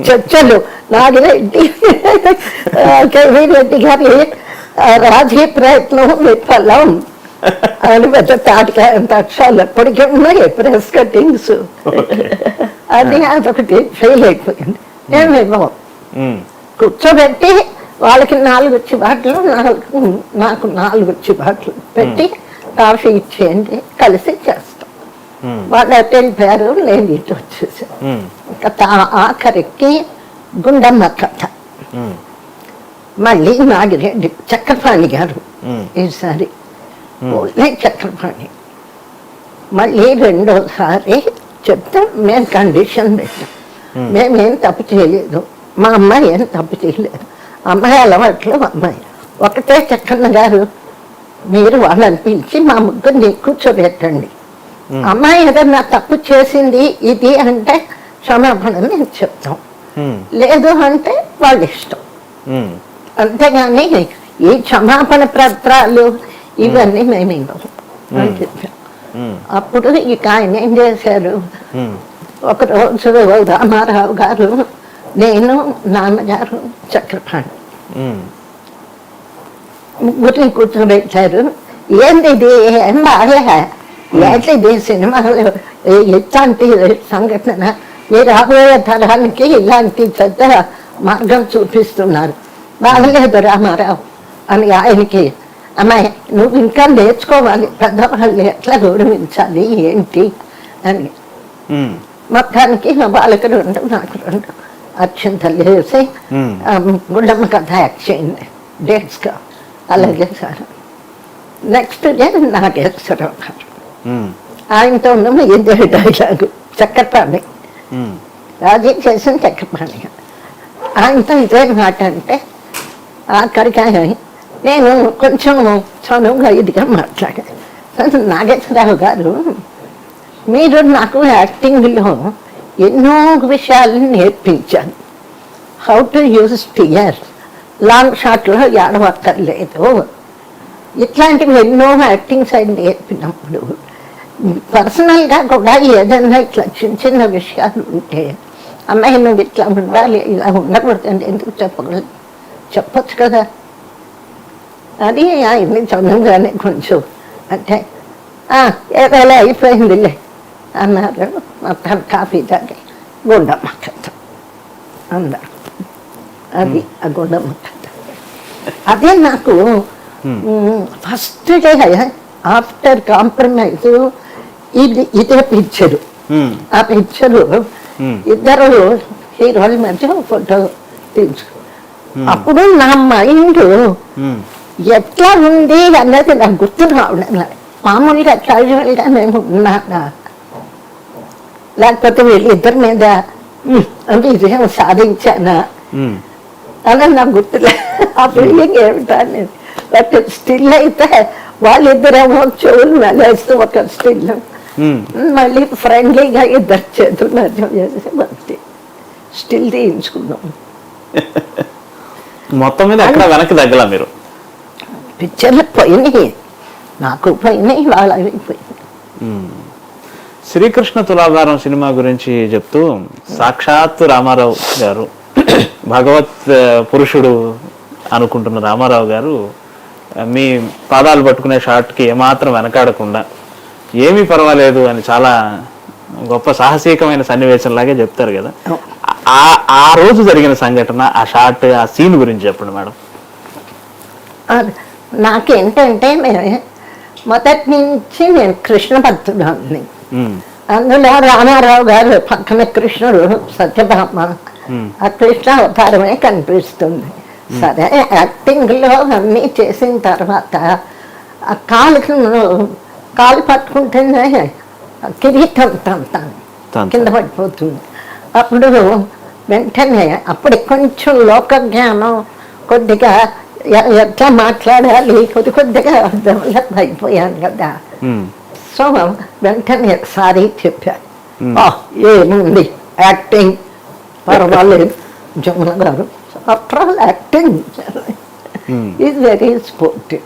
చర్చలు. నాగిరెడ్డి కేవీ రెడ్డి గారి రాజీ ప్రయత్నం విఫలం అని పెద్ద తాటికాయ అక్షరాలు ఎప్పటికీ ఉన్నాయి, ప్రెస్ కటింగ్స్. అది అదొకటి ఫెయిల్ అయిపోయింది. ఏమేమో కూర్చోబెట్టి వాళ్ళకి 4 చివాట్లు, నాకు 4 చివాట్లు పెట్టి కాఫీ ఇచ్చేయండి, కలిసి చేస్తాం. వాళ్ళు అటు వెళ్ళిపోయారు, నేను ఇటు వచ్చేసాను. ఇంకా ఆఖరికి గుండమ్మ కథ, మళ్ళీ నాగిరెడ్డి చక్రపాణి గారు ఈసారి చక్రపాణి మళ్ళీ రెండోసారి చెప్తే మేము కండిషన్ పెట్టాం, మేమేం తప్పు చేయలేదు, మా అమ్మాయి ఏం తప్పు చేయలేదు, అమ్మాయి అలవాట్లు అమ్మాయి ఒకటే. చక్కన్న గారు మీరు వాళ్ళని పిలిచి మా ముగ్గురిని కూర్చోబెట్టండి, అమ్మాయి ఏదన్నా తప్పు చేసింది ఇది అంటే క్షమాపణ మేము చెప్తాం, లేదు అంటే వాళ్ళ ఇష్టం. అంతేగాని ఈ క్షమాపణ పత్రాలు ఇవన్నీ మేము ఇవ్వము అని చెప్పాం. అప్పుడు ఇక ఆయన ఏం చేశారు, ఒకరోజు రామారావు గారు, నేను, నాన్నగారు, చక్రపాణి ముగ్గురిని కూర్చోబెట్టారు. ఏంది ఇది, ఏం బాగా ఏంటిది సినిమాలో ఇట్లాంటి సంఘటన, ఈ రాబోయే తరానికి ఇలాంటి పెద్ద మార్గం చూపిస్తున్నారు, బాగలేదు రామారావు అని ఆయనకి. అమ్మాయి నువ్వు ఇంకా నేర్చుకోవాలి, పెద్దవాళ్ళు ఎట్లా గౌరవించాలి ఏంటి అని. మొత్తానికి వాళ్ళకి 2 నాకు 2 అక్షంతలు వేసి గుండమ్మ కథ యాక్ట్ చేయండి డేట్స్గా. అలాగే సార్. నెక్స్ట్ డే నాగేశ్వరరావు గారు, ఆయనతో ఇదే డైలాగు, చక్రపాణి రాజీ చేసిన చక్రపాణి గారు, ఆయనతో ఇదే మాట. అంటే ఆఖరికి నేను కొంచెం చనువుగా ఇదిగా మాట్లాడాను. నాగేశ్వరరావు గారు, మీరు నాకు యాక్టింగ్లో ఎన్నో విషయాలు నేర్పించారు, how to use tear, long షాట్లో ఏడవక్కర్లేదు, ఇట్లాంటివి ఎన్నో యాక్టింగ్ సైడ్ నేర్పినప్పుడు పర్సనల్గా కూడా ఏదైనా ఇట్లా చిన్న చిన్న విషయాలు ఉంటే, అమ్మాయి నువ్వు ఇట్లా ఉండాలి, ఇలా ఉండకూడదండి, ఎందుకు చెప్పచ్చు కదా. అది ఆయన్ని చదువుగానే కొంచెం అంటే ఏదైనా అయిపోయిందిలే అన్నారు. మొత్తం కాఫీ తాగి గుండమ్మ కథ అందరు, అది ఆ గుండమ్మ కథ. అదే నాకు ఫస్ట్ డే ఆఫ్టర్ కాంప్రమైజ్ ఇదే పిక్చరు. ఆ పిక్చరు ఇద్దరు హీరోల మధ్య ఫోటో తీసు. అప్పుడు నా మైండ్ ఎట్లా ఉంది అన్నది నాకు గుర్తు రావడం. మామూలుగా క్యాజువల్గా మేము ఉన్నానా, లేకపోతే వీళ్ళిద్దరి మీద విజయం సాధించానా అని నాకు గుర్తులే. ఆ ఫీలింగ్ ఏమిటా అనేది. బట్ స్టిల్ అయితే వాళ్ళిద్దరేమో చెవులు వెళ్ళేస్తూ ఒక స్టిల్, మళ్ళీ ఫ్రెండ్లీగా ఇద్దరు చేతులు మధ్య చేసి భక్తి స్టిల్ తీయించుకున్నాం. మొత్తం మీద ఎక్కడ వెనక్కి తగ్గలా మీరు? పిక్చర్లు పోయినాయి, నాకు పోయినాయి, వాళ్ళవి పోయినాయి. శ్రీకృష్ణ తులాభారం సినిమా గురించి చెప్తూ, సాక్షాత్తు రామారావు గారు, భగవత్ పురుషుడు అనుకుంటున్న రామారావు గారు మీ పాదాలు పట్టుకునే షాట్కి ఏమాత్రం వెనకాడకుండా ఏమీ పర్వాలేదు అని చాలా గొప్ప సాహసికమైన సన్నివేశంలాగే చెప్తారు కదా. ఆ రోజు జరిగిన సంఘటన, ఆ షాట్, ఆ సీన్ గురించి చెప్పండి మేడం. నాకేంటంటే మొదటి నుంచి నేను కృష్ణ భక్తుడాన్ని. అందులో రామారావు గారు పక్కన కృష్ణుడు, సత్యభామ, ఆ కృష్ణ అవతారమే కనిపిస్తుంది. సరే యాక్టింగ్లో అన్నీ చేసిన తర్వాత ఆ కాలు పట్టుకుంటేనే కిరీటం తంతాను కింద పడిపోతుంది. అప్పుడు వెంటనే అప్పుడు కొంచెం లోక జ్ఞానం కొద్దిగా ఎట్లా మాట్లాడాలి కొద్దిగా డెవలప్ అయిపోయాను కదా. సో వెంటనే సారీ చెప్పాను, ఏముంది యాక్టింగ్ పర్వాలేదు Jamuna garu, after all acting is very sportive.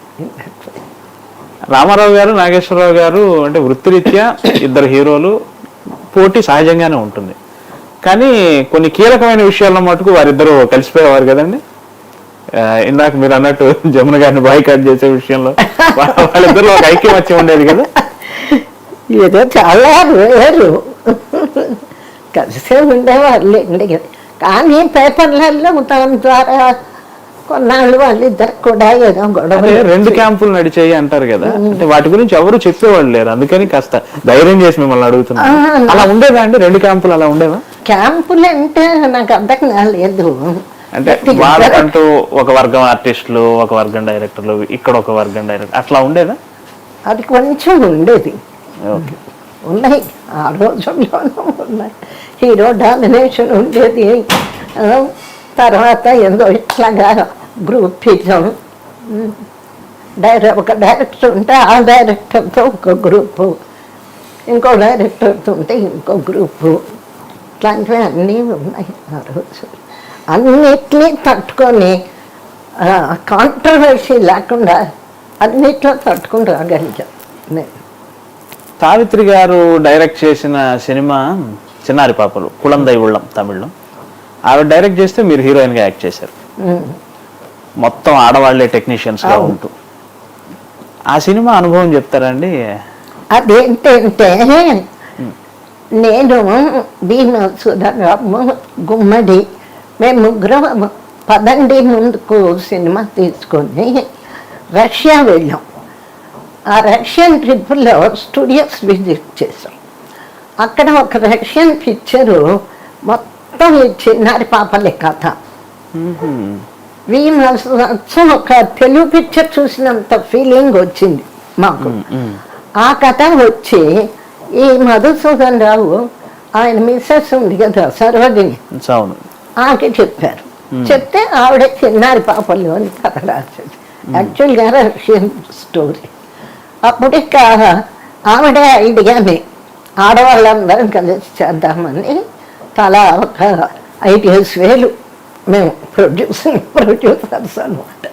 Rama Rao garu, Nageswara Rao గారు అంటే వృత్తిరీత్యా ఇద్దరు హీరోలు, పోటీ సహజంగానే ఉంటుంది. కానీ కొన్ని కీలకమైన విషయాల్లో మటుకు వారిద్దరూ కలిసిపోయేవారు కదండి. ఇందాక మీరు అన్నట్టు జమున గారిని బాయ్కాట్ చేసే విషయంలో వాళ్ళిద్దరు ఒక ఐక్యమత్యం ఉండేది కదా. ఏదో చాలా వేరు కలిసే ఉండేవాళ్ళు. కానీ పేపర్లలో తన ద్వారా కొన్నాళ్ళు వాళ్ళిద్దరు కూడా ఏదో గొడవ. అంటే 2 క్యాంపులు నడిచాయి అంటారు కదా, అంటే వాటి గురించి ఎవరు చెప్పేవాళ్ళు లేరు, అందుకని కాస్త ధైర్యం చేసి మిమ్మల్ని అడుగుతున్నా. అలా ఉండేవా అండి 2 క్యాంపులు అలా ఉండేవా? క్యాంపులు అంటే నాకు అర్థం కాలేదు. అంటే వాళ్ళకంటూ ఒక వర్గం ఆర్టిస్టులు, ఒక వర్గం డైరెక్టర్లు, ఇక్కడ ఒక వర్గం డైరెక్టర్, అట్లా ఉండేదా? అది కొంచెం ఉండేది. ఉన్నాయి, ఆ రోజుల్లోనూ ఉన్నాయి. హీరో డామినేషన్ ఉండేది. తర్వాత ఏదో ఇట్లాగా గ్రూపిజం. ఒక డైరెక్టర్ ఉంటే ఆ డైరెక్టర్తో ఒక గ్రూపు, ఇంకో డైరెక్టర్తో ఉంటే ఇంకో గ్రూపు, ఇట్లాంటివి అన్నీ ఉన్నాయి ఆ రోజు. అన్నిటినీ తట్టుకొని కాంట్రవర్సీ లేకుండా అన్నిట్లో తట్టుకుని రాగలిగాం నేను. సావిత్రి గారు డైరెక్ట్ చేసిన సినిమా చిన్నారి పాపలు, కుళందై ఉళ్ళం తమిళ్లో. ఆవిడ డైరెక్ట్ చేస్తే మీరు హీరోయిన్గా యాక్ట్ చేశారు. మొత్తం ఆడవాళ్లే టెక్నీషియన్స్ గా ఉంటూ. ఆ సినిమా అనుభవం చెప్తారండి? అదేంటంటే నేను భీమా సుధారాము గుమ్మడి మేము ముగ్గురం పదండి ముందుకు సినిమా తీసుకొని రష్యా వెళ్ళాం. ఆ రష్యన్ ట్రిప్లో స్టూడియోస్ విజిట్ చేసాం. అక్కడ ఒక రష్యన్ పిక్చరు మొత్తం ఈ చిన్నారి పాపలే కథ. ఒక తెలుగు పిక్చర్ చూసినంత ఫీలింగ్ వచ్చింది మాకు. ఆ కథ వచ్చి ఈ మధుసూదన్ రావు ఆయన మిస్సెస్ ఉంది కదా సరోజిని, ఆమెకి చెప్పారు. చెప్తే ఆవిడ చిన్నారి పాపలు అని కథ రాసేది. యాక్చువల్గా రష్యన్ స్టోరీ. అప్పుడు ఇక ఆవిడ ఐడియాని ఆడవాళ్ళందరం కలిసి చేద్దామని తలా ఒక 5,000 మేము ప్రొడ్యూసర్స్ అనమాట.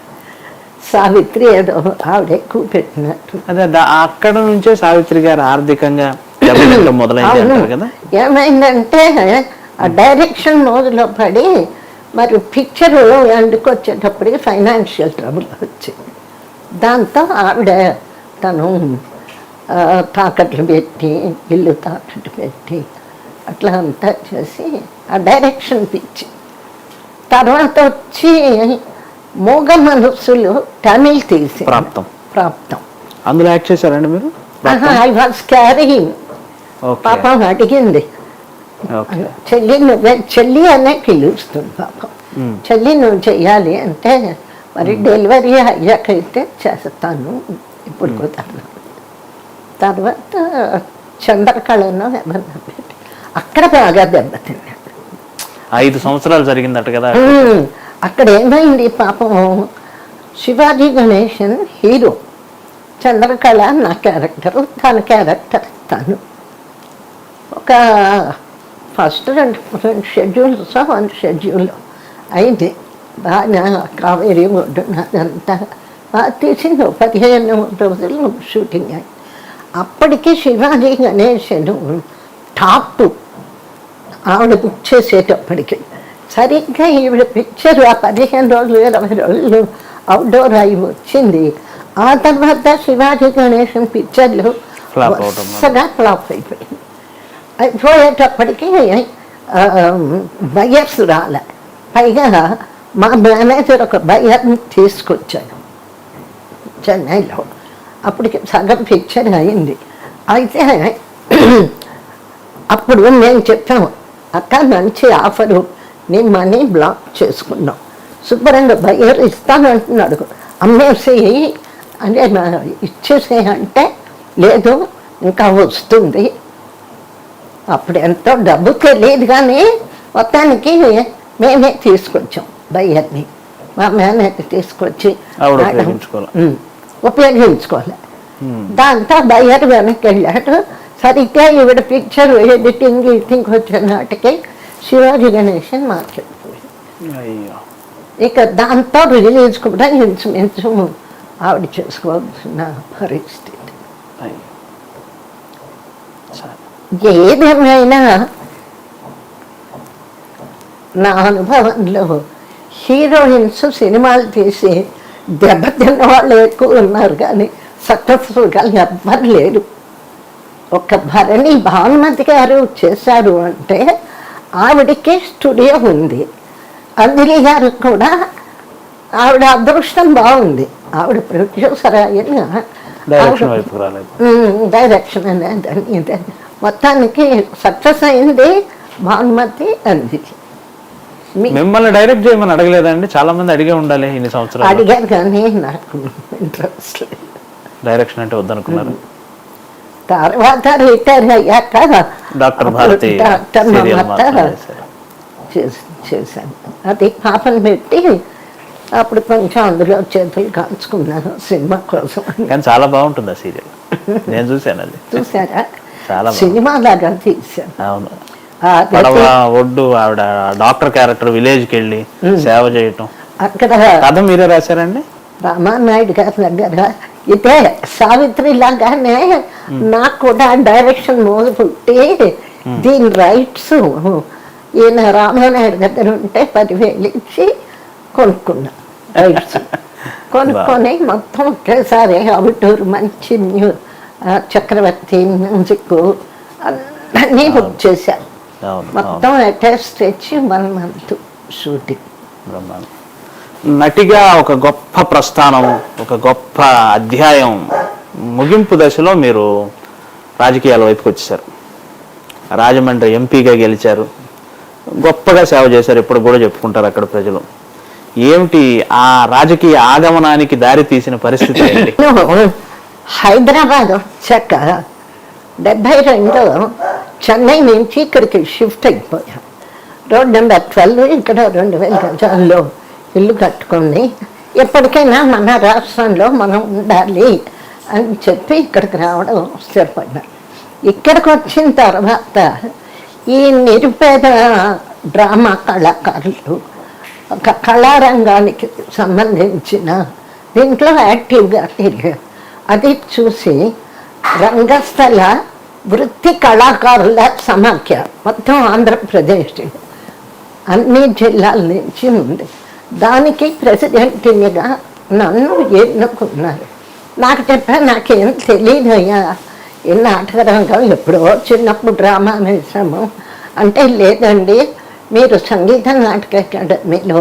సావిత్రి ఏదో ఆవిడ ఎక్కువ పెట్టినట్టు. అదే అక్కడ నుంచే సావిత్రి గారు ఆర్థికంగా మొదలైంది కదా. ఏమైందంటే ఆ డైరెక్షన్ మోజులో పడి మరి పిక్చర్ ఎండుకు వచ్చేటప్పటికి ఫైనాన్షియల్ ట్రబుల్ వచ్చింది. దాంతో ఆవిడ తను తాకట్లు పెట్టి, ఇల్లు తాకట్టు పెట్టి అట్లా అంతా చేసి ఆ డైరెక్షన్ పిచ్చి. తర్వాత వచ్చి మూగ మనసులు తమిళ్ తీసి ప్రాప్తం అందులో యాక్ట్ చేశారండి మీరు? I was carrying. పాపం అడిగింది, చెల్లి నువ్వే, చెల్లి అనే పిలుస్తుంది పాపం. చెల్లి నువ్వు చెయ్యాలి అంటే మరి డెలివరీ అయ్యాకైతే చేస్తాను, ఇప్పుడు కుదరదు. తర్వాత చంద్రకళను ఏమన్నా పెట్టి అక్కడ బాగా దెబ్బతిన్నాడు. 5 సంవత్సరాలు జరిగిందట కదా అక్కడ. ఏమైంది పాపం, శివాజీ గణేశన్ హీరో, చంద్రకళ నా క్యారెక్టరు, తన క్యారెక్టర్ తను. ఒక ఫస్ట్ 2 షెడ్యూల్స్ 1 షెడ్యూల్ అయింది. బాగా కావేరీ ఒడ్డున అదంతా బాగా తీసింది. 15 రోజులు షూటింగ్ అయింది. అప్పటికి శివాజీ గణేశన్ టాప్ ఆవిడ బుక్ చేసేటప్పటికి. సరిగ్గా ఈవిడ పిక్చర్ ఆ 15 రోజులు 20 రోజులు అవుట్డోర్ అయి వచ్చింది. ఆ తర్వాత శివాజీ గణేశన్ పిక్చర్లు వరుసగా ఫ్లాప్ అయిపోయింది. అయిపోయేటప్పటికి బయర్స్ రాలే. పైగా మా మేనేజర్ ఒక బయర్ని తీసుకొచ్చాడు చెన్నైలో. అప్పటికి సగం పిక్చర్ అయింది. అయితే అప్పుడు మేము చెప్పాము, అక్క మంచి ఆఫరు, నీ మనీ బ్లాక్ చేసుకున్నాం, శుభ్రంగా బయర్ ఇస్తానంటున్నాడు, అమ్మేసేయి అంటే ఇచ్చేసేయి అంటే లేదు ఇంకా వస్తుంది. అప్పుడు ఎంతో డబ్బు తెలియదు కానీ మొత్తానికి మేమే తీసుకొచ్చాం బయ్యర్ని. మా మేనేజర్ తీసుకొచ్చి ఉపయోగించుకోవాలి. దాంతో బయ్యర్ వెనక్కి వెళ్ళాడు. సరిగ్గా ఈవిడ పిక్చర్ ఎడిటింగ్ వచ్చే నాటికి శివాజీ గణేశన్ మార్కెట్పోయింది. ఇక దాంతో రిలీజ్ కూడా ఇంచుమించు ఆవిడ చేసుకోవాల్సిన పరిస్థితి. ఏదేమైనా నా అనుభవంలో హీరోయిన్స్ సినిమాలు తీసి దెబ్బతిన్న వాళ్ళు ఎక్కువ ఉన్నారు కానీ సక్సెస్ఫుల్గా ఎవ్వరు లేరు. ఒక భరణి భానుమతి గారు చేశారు అంటే ఆవిడకి స్టూడియో ఉంది. అంజలి గారు కూడా ఆవిడ అదృష్టం బాగుంది. ఆవిడ ప్రొడ్యూసర్ అయిన డైరెక్షన్ వైపుకు రాలేదు. డైరెక్షన్ అనేది మొత్తానికి సక్సెస్ అయింది భానుమతి అందింది. మిమ్మల్ని డైరెక్ట్ చేయమని అడగలేదండి? చాలా మంది అడిగే ఉండాలి ఇన్ని సంవత్సరాలు. అడిగారు కానీ నాకు ఇంట్రెస్ట్ లేదు. డైరెక్షన్ అంటే వద్దనుకున్నారు. తర్వాత రిటైర్ అయ్యాక డాక్టర్ భారతి చేశాను. అది పాపను పెట్టి అప్పుడు కొంచెం అందులో చేతులు కాల్చుకున్నాను సినిమా కోసం. కానీ చాలా బాగుంటుంది ఆ సీరియల్, నేను చూశాను. అది చూసారా? చాలా సినిమా లాగా తీశాను. అవును. పడవ ఒడ్డు ఆవిడ డాక్టర్ క్యారెక్టర్ విలేజ్కి వెళ్ళి సేవ చేయటం, అక్కడ కథ మీరే రాశారండి? రామానాయుడు గారి దగ్గర ఇదే సావిత్రి లాగానే నాకు కూడా డైరెక్షన్ మోజు పుట్టి దీని రైట్స్ ఈయన రామానాయుడు దగ్గర ఉంటే 10,000 ఇచ్చి కొనుక్కున్నా రైట్స్. కొనుక్కొని మొత్తం ఒకేసారి అవుట్డోర్ మంచి చక్రవర్తి మ్యూజిక్ అన్నీ బుక్ చేశాను. మొత్తం అటెస్ట్ తెచ్చి 1 month షూటింగ్. నటిగా ఒక గొప్ప ప్రస్థానం, ఒక గొప్ప అధ్యాయం ముగింపు దశలో మీరు రాజకీయాల వైపుకి వచ్చేసారు. రాజమండ్రి ఎంపీగా గెలిచారు, గొప్పగా సేవ చేశారు, ఇప్పుడు కూడా చెప్పుకుంటారు అక్కడ ప్రజలు. ఏమిటి ఆ రాజకీయ ఆగమనానికి దారి తీసిన పరిస్థితి ఏంటి? హైదరాబాద్ వచ్చాక 72 చెన్నై నుంచి ఇక్కడికి షిఫ్ట్ అయిపోయాం. రోడ్ నెంబర్ 12 ఇక్కడ 2000 గజాల్లో ఇల్లు కట్టుకొని ఎప్పటికైనా మన రాష్ట్రంలో మనం ఉండాలి అని చెప్పి ఇక్కడికి రావడం స్థిరపడ్డాం. ఇక్కడికి వచ్చిన తర్వాత ఈ నిరుపేద డ్రామా కళాకారులు ఒక కళారంగానికి సంబంధించిన దీంట్లో యాక్టివ్గా తిరిగారు. అది చూసి రంగస్థల వృత్తి కళాకారుల సమాఖ్య మొత్తం ఆంధ్రప్రదేశ్ అన్ని జిల్లాల నుంచి ఉంది. దానికి ప్రెసిడెంట్గా నన్ను ఎన్నుకున్నారు. నాకు చెప్పాను, నాకేం తెలియదు అయ్యా ఈ నాటకరంగం, ఎప్పుడో చిన్నప్పుడు డ్రామా వేసాము అంటే, లేదండి మీరు సంగీత నాటక అకాడమీలో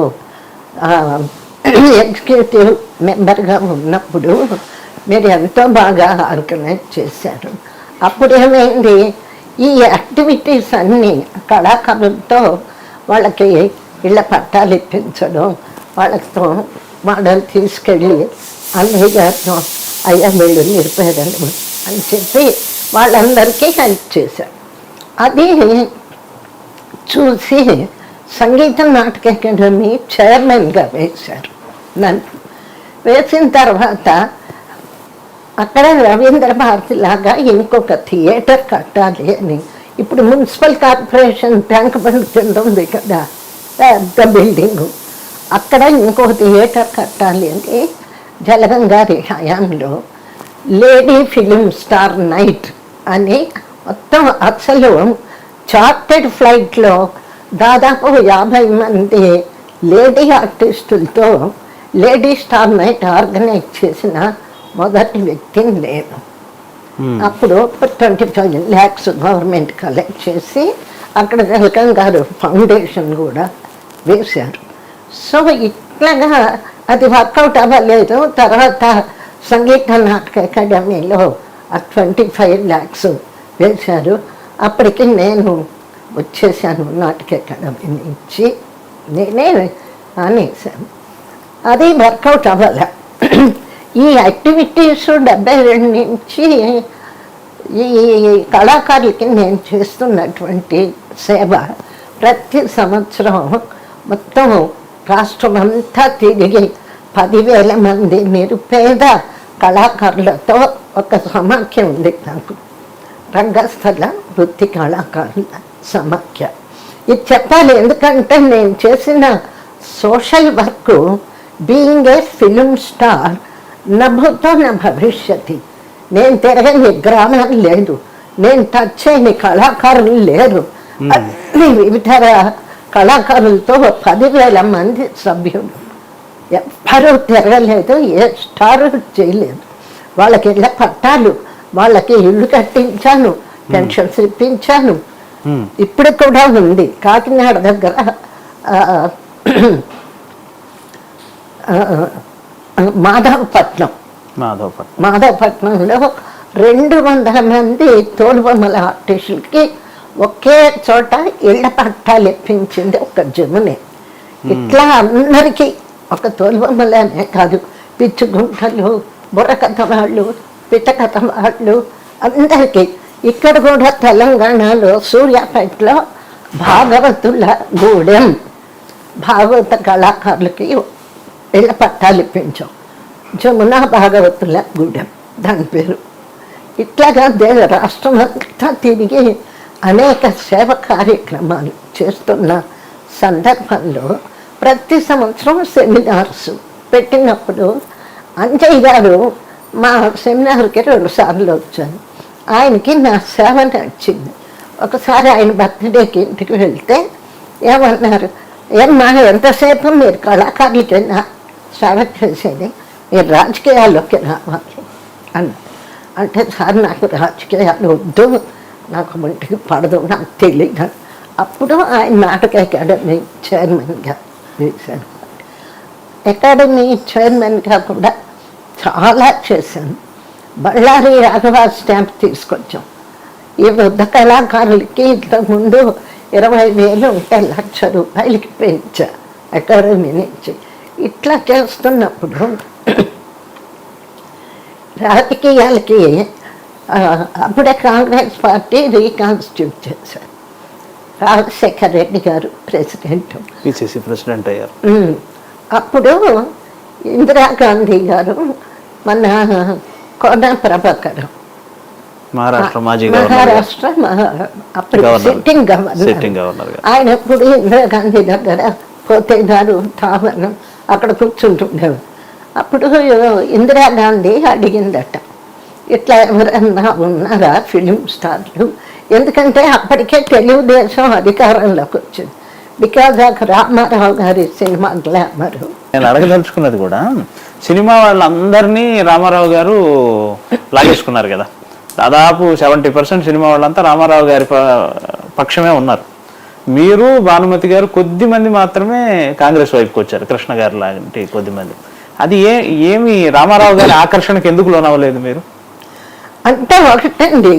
ఎగ్జిక్యూటివ్ మెంబర్గా ఉన్నప్పుడు మీరు ఎంతో బాగా ఆర్గనైజ్ చేశారు. అప్పుడు ఏమైంది, ఈ యాక్టివిటీస్ అన్నీ కళాకారులతో వాళ్ళకి ఇళ్ళ పట్టాలు ఇప్పించడం, వాళ్ళతో వాళ్ళని తీసుకెళ్ళి అన్నయ్య గారితో అయ్యా వీళ్ళు నిరుపేదలు అని చెప్పి వాళ్ళందరికీ హెల్ప్ చేశారు. అది చూసి సంగీత నాటక అకాడమీ చైర్మన్గా వేశారు నన్ను. వేసిన తర్వాత అక్కడ రవీంద్ర భారతి లాగా ఇంకొక థియేటర్ కట్టాలి అని, ఇప్పుడు మున్సిపల్ కార్పొరేషన్ ట్యాంక్ బండ్ కింద ఉంది కదా పెద్ద బిల్డింగు, అక్కడ ఇంకో థియేటర్ కట్టాలి అని జలగం గారి హయాంలో లేడీ ఫిలిం స్టార్ నైట్ అని మొత్తం అసలు చార్టెడ్ ఫ్లైట్లో దాదాపు 50 మంది లేడీ ఆర్టిస్టులతో లేడీ స్టార్ నైట్ ఆర్గనైజ్ చేసిన మొదటి వ్యక్తిని నేను. అప్పుడు 25 lakhs గవర్నమెంట్ కలెక్ట్ చేసి అక్కడ జలగం గారు ఫౌండేషన్ కూడా వేశారు. సో ఇట్లాగా అది వర్కౌట్ అవ్వలేదు. తర్వాత సంగీత నాటక అకాడమీలో 25 lakhs వేశారు. అప్పటికి నేను వచ్చేసాను నాటక అకాడమీ నుంచి, నేనే అనేసాను. అది వర్కౌట్ అవ్వాల. ఈ యాక్టివిటీస్ 72 నుంచి ఈ కళాకారులకి నేను చేస్తున్నటువంటి సేవ ప్రతి సంవత్సరం మొత్తం రాష్ట్రం అంతా తిరిగి 10,000 మంది నిరుపేద కళాకారులతో ఒక సమాఖ్య ఉంది నాకు, రంగస్థల వృత్తి కళాకారుల సమాఖ్య. ఇది చెప్పాలి, ఎందుకంటే నేను చేసిన social work, being a film star నభూతో నా భవిష్యత్తు. నేను తిరగని గ్రామం లేదు, నేను టచ్ చేయని కళాకారులు లేరు. అన్ని వివిధ కళాకారులతో 10,000 మంది సభ్యులు, ఎవ్వరూ తిరగలేదు, ఏ స్టారు చేయలేదు. వాళ్ళకి ఇళ్ళ పట్టాలు, వాళ్ళకి ఇల్లు కట్టించాను, పెన్షన్స్ ఇప్పించాను. ఇప్పుడు కూడా ఉంది కాకినాడ దగ్గర మాధవపట్నం. మాధవపట్నం. మాధవపట్నంలో 200 మంది తోలుబొమ్మల ఆర్టిస్టులకి ఒకే చోట ఇళ్ల పట్టాలు ఇప్పించింది ఒక జమునే. ఇట్లా అందరికీ ఒక తోలుబొమ్మలనే కాదు, పిచ్చుగుంటలు, బుర్రకథ వాళ్ళు, పిట్టకథ వాళ్ళు అందరికీ. ఇక్కడ కూడా తెలంగాణలో సూర్యాపేటలో భాగవతుల గూడెం, భాగవత కళాకారులకి ఇళ్ల పట్టాలు ఇప్పించాం. జమునా భాగవతుల గూడెం దాని పేరు. ఇట్లాగా రాష్ట్రం అంతా తిరిగి అనేక సేవ కార్యక్రమాలు చేస్తున్న సందర్భంలో ప్రతి సంవత్సరం సెమినార్స్ పెట్టినప్పుడు అంజయ్య గారు మా సెమినార్కి 2 సార్లు వచ్చాను. ఆయనకి నా సేవ నచ్చింది. ఒకసారి ఆయన బర్త్డేకి ఇంటికి వెళ్తే ఏమన్నారు, ఏమ్మా ఎంతసేపు మీరు కళాకారులకైనా సేవ చేసేది, మీరు రాజకీయాల్లోకి రావాలి అన్నారు. అంటే సార్ నాకు రాజకీయాలు వద్దు, నాకు ఒంటికి పడదు, నాకు తెలియదు. అప్పుడు ఆయన నాటక అకాడమీ చైర్మన్గా వేశాను. అకాడమీ చైర్మన్గా కూడా చాలా చేశాను. బళ్ళారి రాఘవ స్టాంప్ తీసుకొచ్చాం. ఈ వృద్ధ కళాకారులకి ఇంతకుముందు 20,000 ఉంటే ₹1,00,000 పెంచా అకాడమీ నుంచి. ఇట్లా చేస్తున్నప్పుడు రాజకీయాలకి అప్పుడే కాంగ్రెస్ పార్టీ రీకాన్స్టిట్యూట్ చేశారు. రాజశేఖర రెడ్డి గారు ప్రెసిడెంట్, పిసిసి ప్రెసిడెంట్ అయ్యారు. అప్పుడు ఇందిరాగాంధీ గారు మన కోన ప్రభాకర్ మహారాష్ట్ర అప్పుడు సిట్టింగ్ గవర్నర్, ఆయన ఎప్పుడు ఇందిరాగాంధీ దగ్గర పోతే గారు తావను అక్కడ కూర్చుంటుండేవారు. అప్పుడు ఇందిరాగాంధీ అడిగిందట, ఇట్లా ఎవరన్నా ఉన్నారా ఫిలిం స్టార్లు? ఎందుకంటే అప్పటికే తెలుగుదేశం అధికారంలోకి వచ్చింది. బికాజ్ ఆఫ్ రామారావు గారి సినిమా గ్లామర్. నేను అడగదలుచుకున్నది కూడా, సినిమా వాళ్ళందరినీ రామారావు గారు లాగేసుకున్నారు కదా. దాదాపు 70% సినిమా వాళ్ళంతా రామారావు గారి పక్షమే ఉన్నారు. మీరు భానుమతి గారు కొద్ది మంది మాత్రమే కాంగ్రెస్ వైపుకి వచ్చారు, కృష్ణ గారు లాంటి కొద్ది మంది. అది ఏమి రామారావు గారి ఆకర్షణకు ఎందుకు లోనవ్వలేదు మీరు? అంటే ఒకటండి,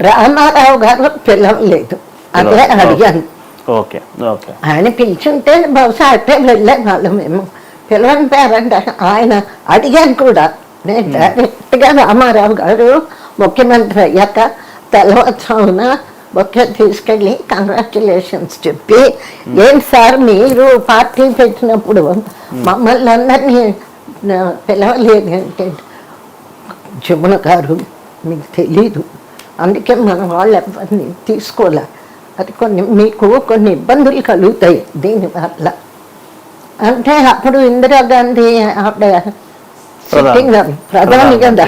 రామారావు గారు పిలవలేదు, అదే అడిగాను. Okay okay. ఆయన పిలిచుంటే బహుశా అట్టే వెళ్ళే వాళ్ళు. మేము పిలవని పేరంటే ఆయన అడిగాను కూడా. నేను డైరెక్ట్గా రామారావు గారు ముఖ్యమంత్రి అయ్యాక తెల్లవారున బొకే తీసుకెళ్ళి కంగ్రాచులేషన్స్ చెప్పి, ఏంటి సార్ మీరు పార్టీ పెట్టినప్పుడు మమ్మల్ని అందరినీ పిలవలేదు అంటే, జమున గారు మీకు తెలీదు, అందుకే మన వాళ్ళు ఎవరిని తీసుకోలే, అది మీకు కొన్ని ఇబ్బందులు కలుగుతాయి దీనివల్ల అంటే. అప్పుడు ఇందిరాగాంధీ ఆవిడ ప్రధాని కదా,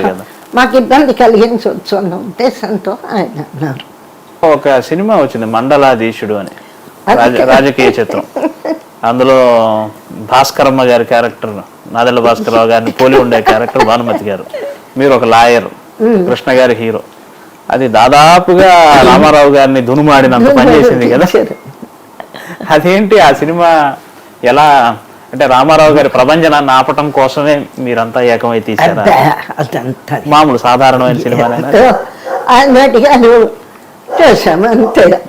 మాకు ఇబ్బంది కలిగించవచ్చు అన్న ఉద్దేశంతో ఆయన అన్నారు. ఒక సినిమా వచ్చింది మండలాధీశుడు అని, రాజకీయ చిత్రం. అందులో భాస్కరమ్మ గారి క్యారెక్టర్, నాదెళ్ల భాస్కరరావు గారిని పోలి ఉండే క్యారెక్టర్ భానుమతి గారు, మీరు ఒక లాయర్, కృష్ణ గారి హీరో. అది దాదాపుగా రామారావు గారిని దునుమాడినంత పనిచేసింది కదా. అదేంటి ఆ సినిమా ఎలా అంటే, రామారావు గారి ప్రభంజనాన్ని ఆపటం కోసమే మీరంతా ఏకమై తీశారా? మామూలు సాధారణమైన సినిమా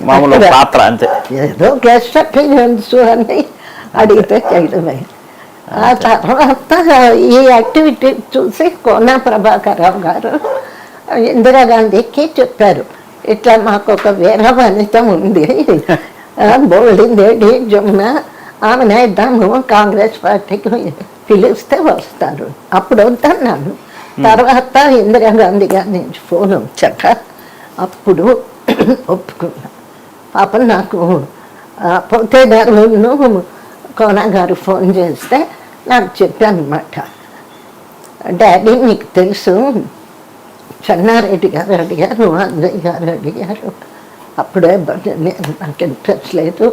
మామూలు పాత్ర అంతే, ఏదో గెస్ట్ అపీరియన్స్ అని అడిగితే చేయడమే. ఆ తర్వాత ఈ యాక్టివిటీ చూసి కోన ప్రభాకరరావు గారు ఇందిరాగాంధీకి చెప్పారు, ఇట్లా మాకు ఒక వీర వనిత ఉంది, బోల్డిందేడి జమున, ఆమెను ఇద్దాము, కాంగ్రెస్ పార్టీకి పిలిస్తే వస్తారు. అప్పుడు వద్దన్నాను. తర్వాత ఇందిరాగాంధీ గారి నుంచి ఫోన్ వచ్చాక అప్పుడు ఒప్పుకున్నా. పాపం నాకు పోతే గారు కోన గారు ఫోన్ చేస్తే నాకు చెప్పాను అన్నమాట, డాడీ మీకు తెలుసు చెన్నారెడ్డి గారు అడిగారు, అంజయ్య గారు అడిగారు. అప్పుడే నాకు ఇంట్రెస్ట్ లేదు,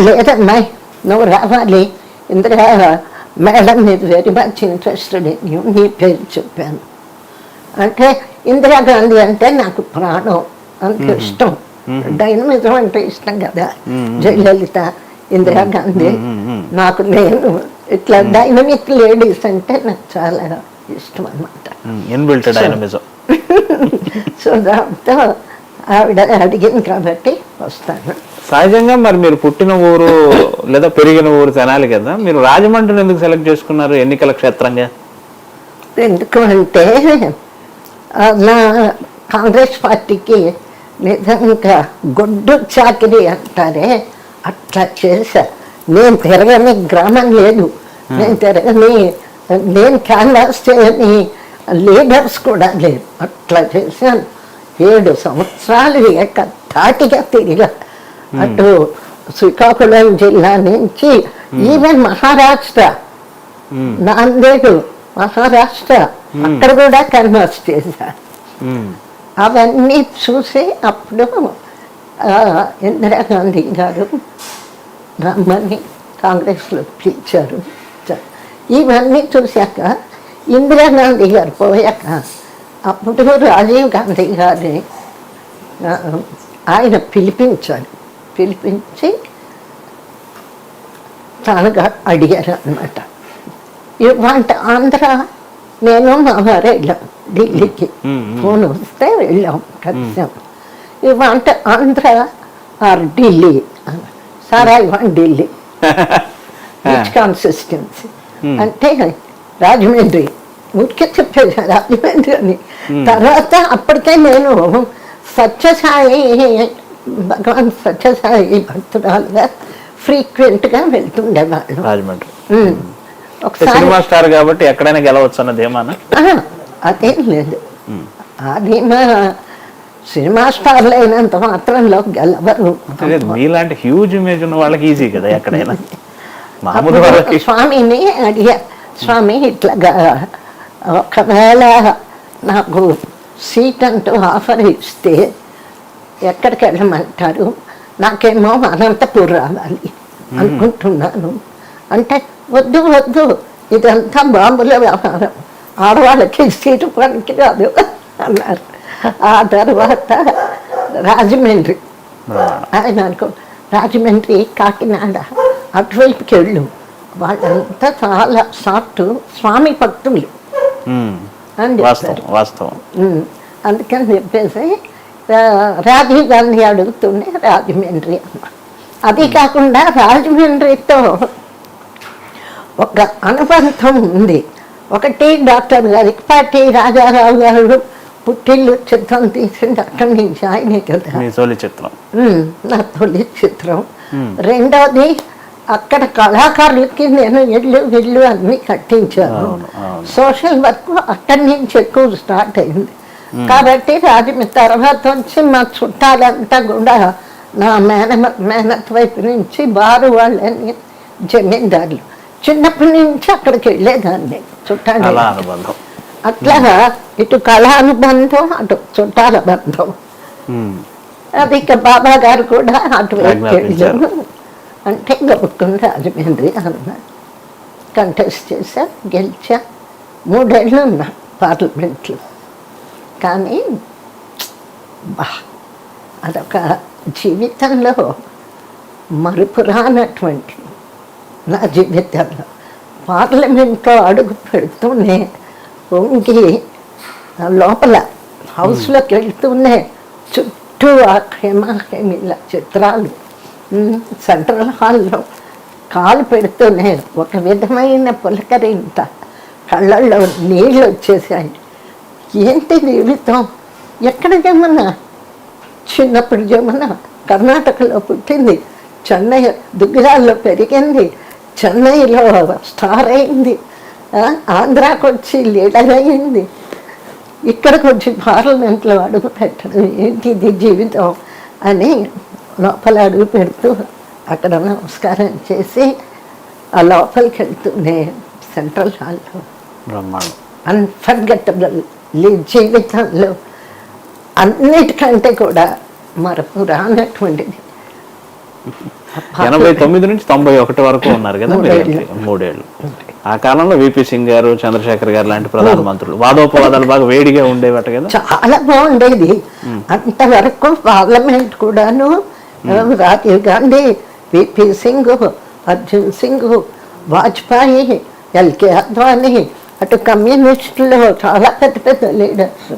లేదమ్మాయి నువ్వు రావాలి, ఇందిరా మేడం మీరు వెరీ మచ్ ఇంట్రెస్టెడ్ ఇన్ నీ పేరు చెప్పాను. అంటే ఇందిరాగాంధీ అంటే నాకు ప్రాణం, అంత ఇష్టం, డైనమిజం అంటే ఇష్టం కదా. జయలలిత, ఇందిరాగాంధీ, నాకు నేను ఇట్లా డైనమిక్ లేడీస్ అంటే నాకు చాలా ఇష్టం అన్నమాట. Inbuilt dynamism. సో దాంతో ఆవిడ అడిగింది కాబట్టి వస్తాను. సహజంగా మరి మీరు పుట్టిన ఊరు లేదా పెరిగిన ఊరు తెనాలి కదా, మీరు రాజమండ్రిని ఎందుకు సెలెక్ట్ చేసుకున్నారు ఎన్నికల క్షేత్రంగా? ఎందుకు అంటే నా కాంగ్రెస్ పార్టీకి నిజంగా గొడ్డు చాకిరి అంటారే అట్లా చేశా. నేను తిరగని గ్రామం లేదు, నేను క్యాన్వాస్ చేయని లీడర్స్ కూడా లేదు. అట్లా చేశాను. 7 సంవత్సరాలు తాటిగా తిరిగా. అటు శ్రీకాకుళం జిల్లా నుంచి ఈవెన్ మహారాష్ట్ర, నాందేడు మహారాష్ట్ర, అక్కడ కూడా కన్వర్స్ చేశా. అవన్నీ చూసి అప్పుడు ఇందిరాగాంధీ గారు రమ్మని కాంగ్రెస్లో పిలిచారు. ఇవన్నీ చూశాక ఇందిరాగాంధీ గారు పోయాక అప్పుడు రాజీవ్ గాంధీ గారిని ఆయన పిలిపించి తానుగా అడిగారు అన్నమాట. ఇవాంట ఆంధ్ర నేను మా వారు వెళ్ళాం ఢిల్లీకి. ఫోన్ వస్తే వెళ్ళాం, కలిసాం. You want Andhra or Delhi? Sir I want Delhi. Which constituency అంటే రాజమండ్రి. ఊరికే చెప్పేది రాజమండ్రి అని. తర్వాత అప్పటికే నేను సత్యసాయి, భగవాన్ సత్యసాయి భక్తురాలుగా ఫ్రీక్వెంట్గా వెళ్తుండేవాళ్ళు రాజమండ్రి. సినిమా స్టార్ కాబట్టి ఎక్కడైనా గెలవచ్చు అన్నది ఏమన్నా? అదేం లేదు. అదేమా సినిమా స్టార్లు అయినంత మాత్రంలో గెలవరు. మీలాంటి హ్యూజ్ ఇమేజ్ ఉన్న వాళ్ళకి ఈజీ కదా ఎక్కడైనా. మామూలు వాళ్ళకి స్వామిని అడిగా, స్వామి ఇట్లాగా ఒకవేళ నాకు సీట్ అంటూ ఆఫర్ ఇస్తే ఎక్కడికి వెళ్ళమంటారు? నాకేమో అనంతపూర్ రావాలి అనుకుంటున్నాను అంటే, వద్దు ఇదంతా బాంబుల వ్యవహారం, ఆడవాళ్ళకి సీటు పనికి రాదు అన్నారు. ఆ తర్వాత రాజమండ్రి, ఆయన అనుకో రాజమండ్రి, కాకినాడ అటువైపుకి వెళ్ళు, వాళ్ళంతా చాలా సాఫ్ట్ స్వామి భక్తులు అని వాస్తవం. అందుకని చెప్పేసి రాజీవ్ గాంధీ అడుగుతుండే రాజమండ్రి అమ్మ. అది కాకుండా రాజమండ్రితో ఒక అనుబంధం ఉంది. ఒకటి డాక్టర్ గరికపాటి రాజారావు గారు పుట్టిల్లు చిత్రం తీసింది అక్కడి నుంచి, ఆయనే కదా నా తొలి చిత్రం. రెండోది అక్కడ కళాకారులకి నేను ఇళ్ళు అన్ని కట్టించాను. సోషల్ వర్క్ అక్కడి నుంచి ఎక్కువ స్టార్ట్ అయింది. కాబట్టి రాజమండ్రి తర్వాత వచ్చి మా చుట్టాలంతా కూడా నా మేనత్ వైపు నుంచి బారు వాళ్ళని జమీందారులు. చిన్నప్పటి నుంచి అక్కడికి వెళ్ళేదాన్ని చుట్టాలు. అట్లాగా ఇటు కళా అనుబంధం, అటు చుట్టాల బంధం. అది ఇక బాబా గారు కూడా అటువైపు వెళ్ళారు. అంటే గబుక్కుని రాజమండ్రి అన్నారు. కంటెస్ట్ చేశా, గెలిచా. 3 ఏళ్ళు ఉన్నా పార్లమెంట్లో. కానీ అదొక జీవితంలో మరుపురానటువంటి నా జీవితంలో. పార్లమెంట్లో అడుగు పెడుతూనే వంగి లోపల హౌస్లోకి వెళ్తూనే చుట్టూ ఆ హేమహేమిల చిత్రాలు, సెంట్రల్ హాల్లో కాలు పెడుతూనే ఒక విధమైన పులకరింత, కళ్ళల్లో నీళ్ళు వచ్చేసాయి. ఏంటి జీవితం? ఎక్కడ జమున? చిన్నప్పుడు జమున కర్ణాటకలో పుట్టింది, చెన్నై దుగ్గిరాల్లో పెరిగింది, చెన్నైలో స్టార్ అయింది, ఆంధ్రాకి వచ్చి లీడర్ అయింది, ఇక్కడికి వచ్చి పార్లమెంట్లో అడుగు పెట్టడం ఏంటి ఇది జీవితం అని లోపల అడుగు పెడుతూ అక్కడ నమస్కారం చేసి ఆ లోపలికి వెళ్తూనే సెంట్రల్ హాల్లో అన్ఫర్గెటబుల్ జీవితంలో అన్నిటికంటే కూడా మరపు రానటువంటిది. 89 నుంచి 91 వరకు ఉన్నారు కదా 3 ఏళ్ళు. ఆ కాలంలో విపి సింగ్ గారు, చంద్రశేఖర్ గారు లాంటి ప్రధానమంత్రులు, వాదోపవాదాలు బాగా వేడిగా ఉండేవట కదా. చాలా బాగుండేది. అంతవరకు పార్లమెంట్ కూడాను రాజీవ్ గాంధీ, విపి సింగ్, అర్జున్ సింగ్, వాజ్పేయి, ఎల్కే అద్వానీ, అటు కమ్యూనిస్టులు చాలా పెద్ద పెద్ద లీడర్స్.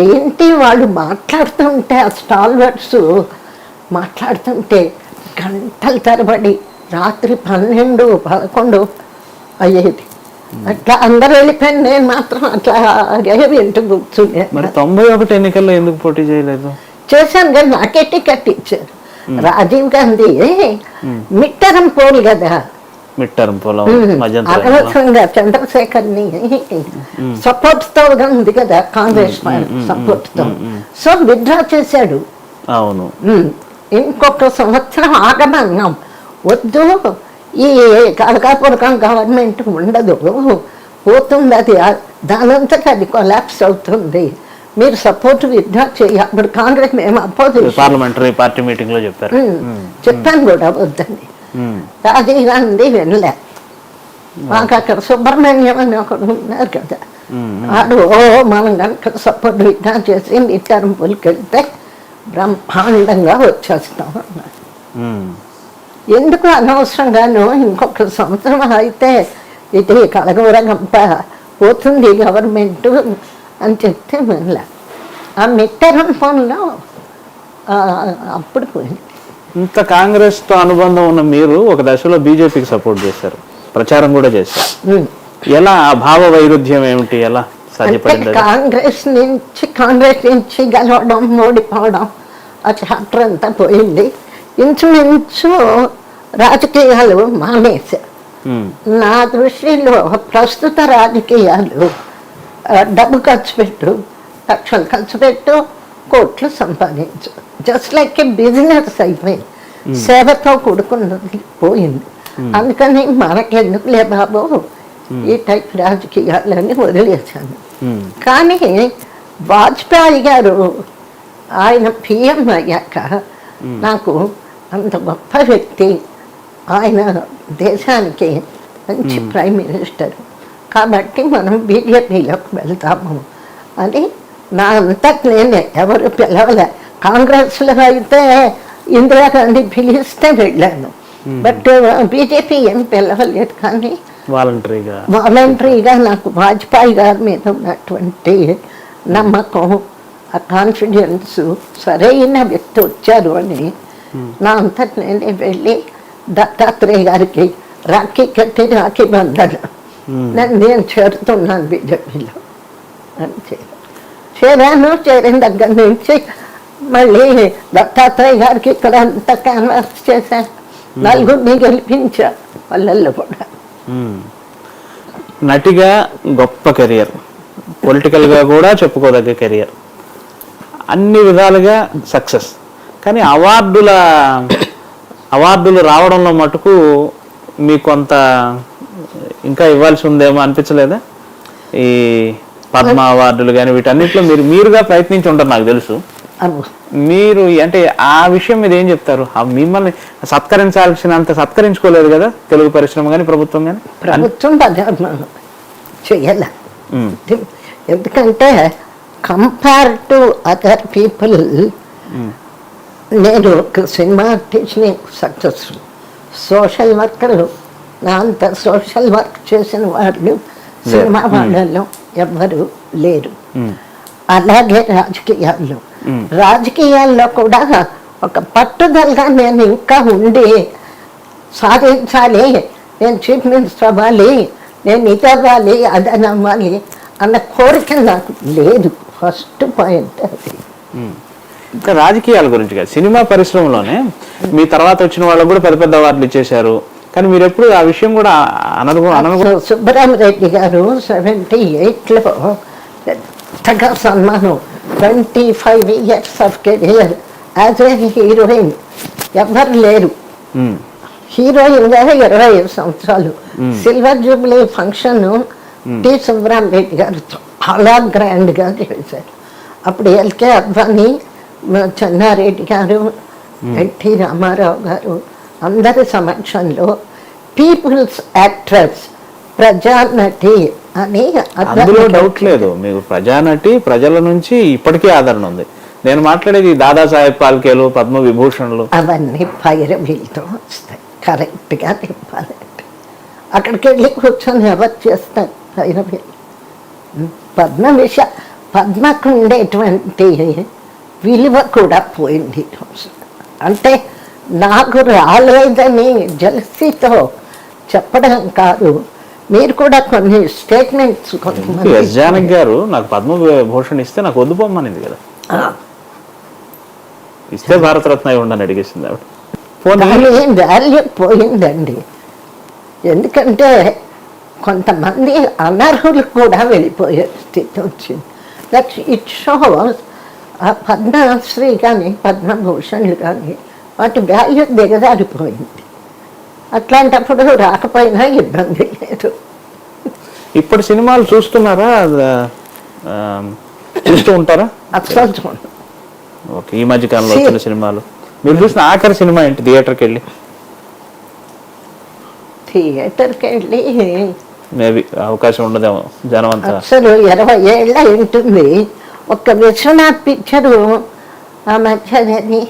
ఏంటి వాళ్ళు మాట్లాడుతుంటే ఆ స్టాల్వర్డ్స్ మాట్లాడుతుంటే గంటల తరబడి రాత్రి 12, 11 అయ్యేది. అట్లా అందరూ వెళ్ళిపోయింది, నేను మాత్రం అట్లా వింటూ కూర్చునే. మరి 91 ఎన్నికల్లో ఎందుకు పోటీ చేయలేదు? చేశాను కానీ నాకే టికెట్ ఇచ్చారు. Rajiv Gandhi mid term poll కదా, మిడ్ టర్మ్ పోల్ అనవసరంగా చంద్రశేఖర్ని సపోర్ట్ తో ఉంది కదా కాంగ్రెస్ సపోర్ట్ తో, సో విత్డ్రా చేశాడు. అవును, ఇంకొక సంవత్సరం ఆగమన్నాం, వద్దు ఈ కనకాపురం గవర్నమెంట్ ఉండదు, పోతుంది, అది దానంతటా అది కొలాప్స్ అవుతుంది, మీరు సపోర్ట్ విత్డ్రా చేయాలి. అప్పుడు కాంగ్రెస్ మేము అపోజిషన్ పార్లమెంటరీ పార్టీ మీటింగ్ లో చెప్పారు, చెప్పాను కూడా వద్దని. రాజీవ్ గాంధీ వెళ్ళలే. మాకు అక్కడ సుబ్రహ్మణ్యం అని ఒకడు ఉన్నారు కదా, వాడు మనం కనుక సపోర్ట్ విత్డ్రా చేసి మిడ్ టర్మ్ పోల్కి వెళ్తే బ్రహ్మాండంగా వచ్చేస్తాం అన్నారు. ఎందుకు అనవసరంగాను ఇంకొక సంవత్సరం అయితే ఇది కలగూరగంప పోతుంది గవర్నమెంట్ అని చెప్తే మళ్ళీ ఆ మిడ్ టర్మ్ పోల్లో అప్పుడు పోయింది. ఇంత కాంగ్రెస్తో అనుబంధం ఉన్న మీరు ఒక దశలో బీజేపీకి సపోర్ట్ చేశారు, ప్రచారం కూడా చేశారు. ఎలా ఆ భావ వైరుధ్యం ఏమిటి, ఎలా సాధ్యపడింది? కాంగ్రెస్ నుంచి గెలవడం, ఓడిపోవడం ఆ చాప్టర్ అంతా పోయింది. ఇంచుమించు రాజకీయాలు మానేశారు. నా దృష్టిలో ప్రస్తుత రాజకీయాలు డబ్బు ఖర్చు పెట్టు, లక్షలు ఖర్చు పెట్టు, కోట్లు సంపాదించు, జస్ట్ లైక్ ఏ బిజినెస్ అయిపోయింది, సేవతో కూడుకున్నది పోయింది. అందుకని మనకెందుకులే బాబు ఈ టైప్ రాజకీయాలని వదిలేశాను. కానీ వాజ్పేయి గారు ఆయన పిఎం అయ్యాక నాకు అంత గొప్ప వ్యక్తి, ఆయన దేశానికి మంచి ప్రైమ్ మినిస్టర్, కాబట్టి మనం బీజేపీలోకి వెళ్తాము అని నా అంతకు నేనే, ఎవరు పిలవలే. కాంగ్రెస్లో అయితే ఇందిరాగాంధీ పిలిస్తే వెళ్ళాను, బట్ బీజేపీ ఏం పిలవలేదు. కానీ వాలంటరీగా నాకు వాజ్పేయి గారి మీద ఉన్నటువంటి నమ్మకం, ఆ కాన్ఫిడెన్స్, సరైన వ్యక్తి వచ్చారు అని నా అంతటి నేనే వెళ్ళి దత్తాత్రేయ గారికి రాఖీ కట్టి రాఖీ బంధన నేను చేరుతున్నాను బీజేపీలో అని చేరాను. చేరిన దగ్గర నుంచి మళ్ళీ దత్తాత్రేయ గారికి ఇక్కడ అంతా క్యాన్వాస్ చేశాను, నలుగురిని గెలిపించా వాళ్ళల్లో కూడా. నటిగా గొప్ప కెరియర్, పొలిటికల్గా కూడా చెప్పుకోదగ్గ కెరియర్, అన్ని విధాలుగా సక్సెస్. కానీ అవార్డులు రావడంలో మటుకు మీకు కొంత ఇంకా ఇవ్వాల్సి ఉందేమో అనిపించలేదా? ఈ పద్మ అవార్డులు కానీ వీటన్నిటిలో మీరుగా ప్రయత్నించి ఉంటారు నాకు తెలుసు. మీరు అంటే ఆ విషయం మీద ఏం చెప్తారు? మిమ్మల్ని సత్కరించాల్సినంత సత్కరించుకోలేదు కదా తెలుగు పరిశ్రమ కానీ ప్రభుత్వం కానీ? ప్రభుత్వం చెయ్యాల, ఎందుకంటే కంపేర్ టు అదర్ పీపుల్ నేను ఒక సినిమా ఆర్టిస్ట్ని సక్సెస్ఫుల్. సోషల్ వర్కర్లు నా అంత సోషల్ వర్క్ చేసిన వాళ్ళు సినిమా వాళ్ళలో ఎవ్వరు లేరు. అలాగే రాజకీయాల్లో కూడా ఒక పట్టుదలగా నేను ఇంకా ఉండి సాధించాలి, నేను చీఫ్ మినిస్టర్ అవ్వాలి, నేను ఇది అవ్వాలి, అదని అవ్వాలి అన్న కోరిక నాకు లేదు. ఫస్ట్ పాయింట్ అది. ఇంకా రాజకీయాల గురించి కాదు, సినిమా పరిశ్రమలోనే మీ తర్వాత వచ్చిన వాళ్ళకు కూడా పెద్ద పెద్ద అవార్డులు ఇచ్చేశారు, కానీ మీరు ఎప్పుడు ఆ విషయం కూడా సుబ్బరామరెడ్డి గారు 78లో పెద్దగా సన్మానం, 25 years of career as a heroine, ఎవరు లేరు. హీరోయిన్ గారు 25 సంవత్సరాలు. Silver Jubilee function T Subbarami Reddy గారు చాలా గ్రాండ్గా చేశారు. అప్పుడు ఎల్కే అద్వానీ, చెన్నారెడ్డి గారు, ఎన్టీ రామారావు గారు అందరి సమక్షంలో పీపుల్స్ యాక్ట్రెస్, ప్రజానటి అని. అందులో డౌట్ లేదు, మీకు ప్రజానటి ప్రజల నుంచి ఇప్పటికీ ఆదరణ ఉంది. నేను మాట్లాడేది దాదాసాహెబ్ ఫాల్కేలు, పద్మ విభూషణలు అవన్నీ పైరవీలతో వస్తాయి, కరెక్ట్గా చెప్పాలంటే. అక్కడికి వెళ్ళి కూర్చొని ఎవరు చేస్తారు పైన వెళ్ళి. పద్మకు ఉండేటువంటి విలువ కూడా పోయింది ఈరోజు. అంటే నాకు రాలేదని జలసీతో చెప్పడం కాదు, మీరు కూడా కొన్ని స్టేట్మెంట్స్ ఎస్ జానకి గారు నాకు పద్మభూషణ్ ఇస్తే నాకు వద్దు పొమ్మనింది కదా, ఇస్తే భారతరత్న ఉండని అడిగేసింది ఆవిడ. వాల్యూ పోయిందండి. ఎందుకంటే కొంతమంది అనర్హులు కూడా వెళ్ళిపోయే స్థితి వచ్చింది. దట్ ఇట్ షోస్ ఆ పద్మశ్రీ కానీ పద్మభూషణ్లు కానీ వాటి వాల్యూ దిగజారిపోయింది. అట్లాంటప్పుడు రాకపోయినా ఇబ్బంది లేదు. ఇప్పుడు సినిమాలు చూస్తున్నారా, చూస్తూ ఉంటారా? అసలు చూడండి. ఓకే, ఈ మధ్య కాలంలో వచ్చిన సినిమాలు మీరు చూసిన ఆఖరి సినిమా ఏంటి? థియేటర్కి వెళ్ళి మేబీ అవకాశం ఉండదేమో జనం అంతా. అసలు 20 ఏళ్ళ ఉంటుంది. ఒక్క విశ్వనాథ్ పిక్చరు ఆ మధ్యని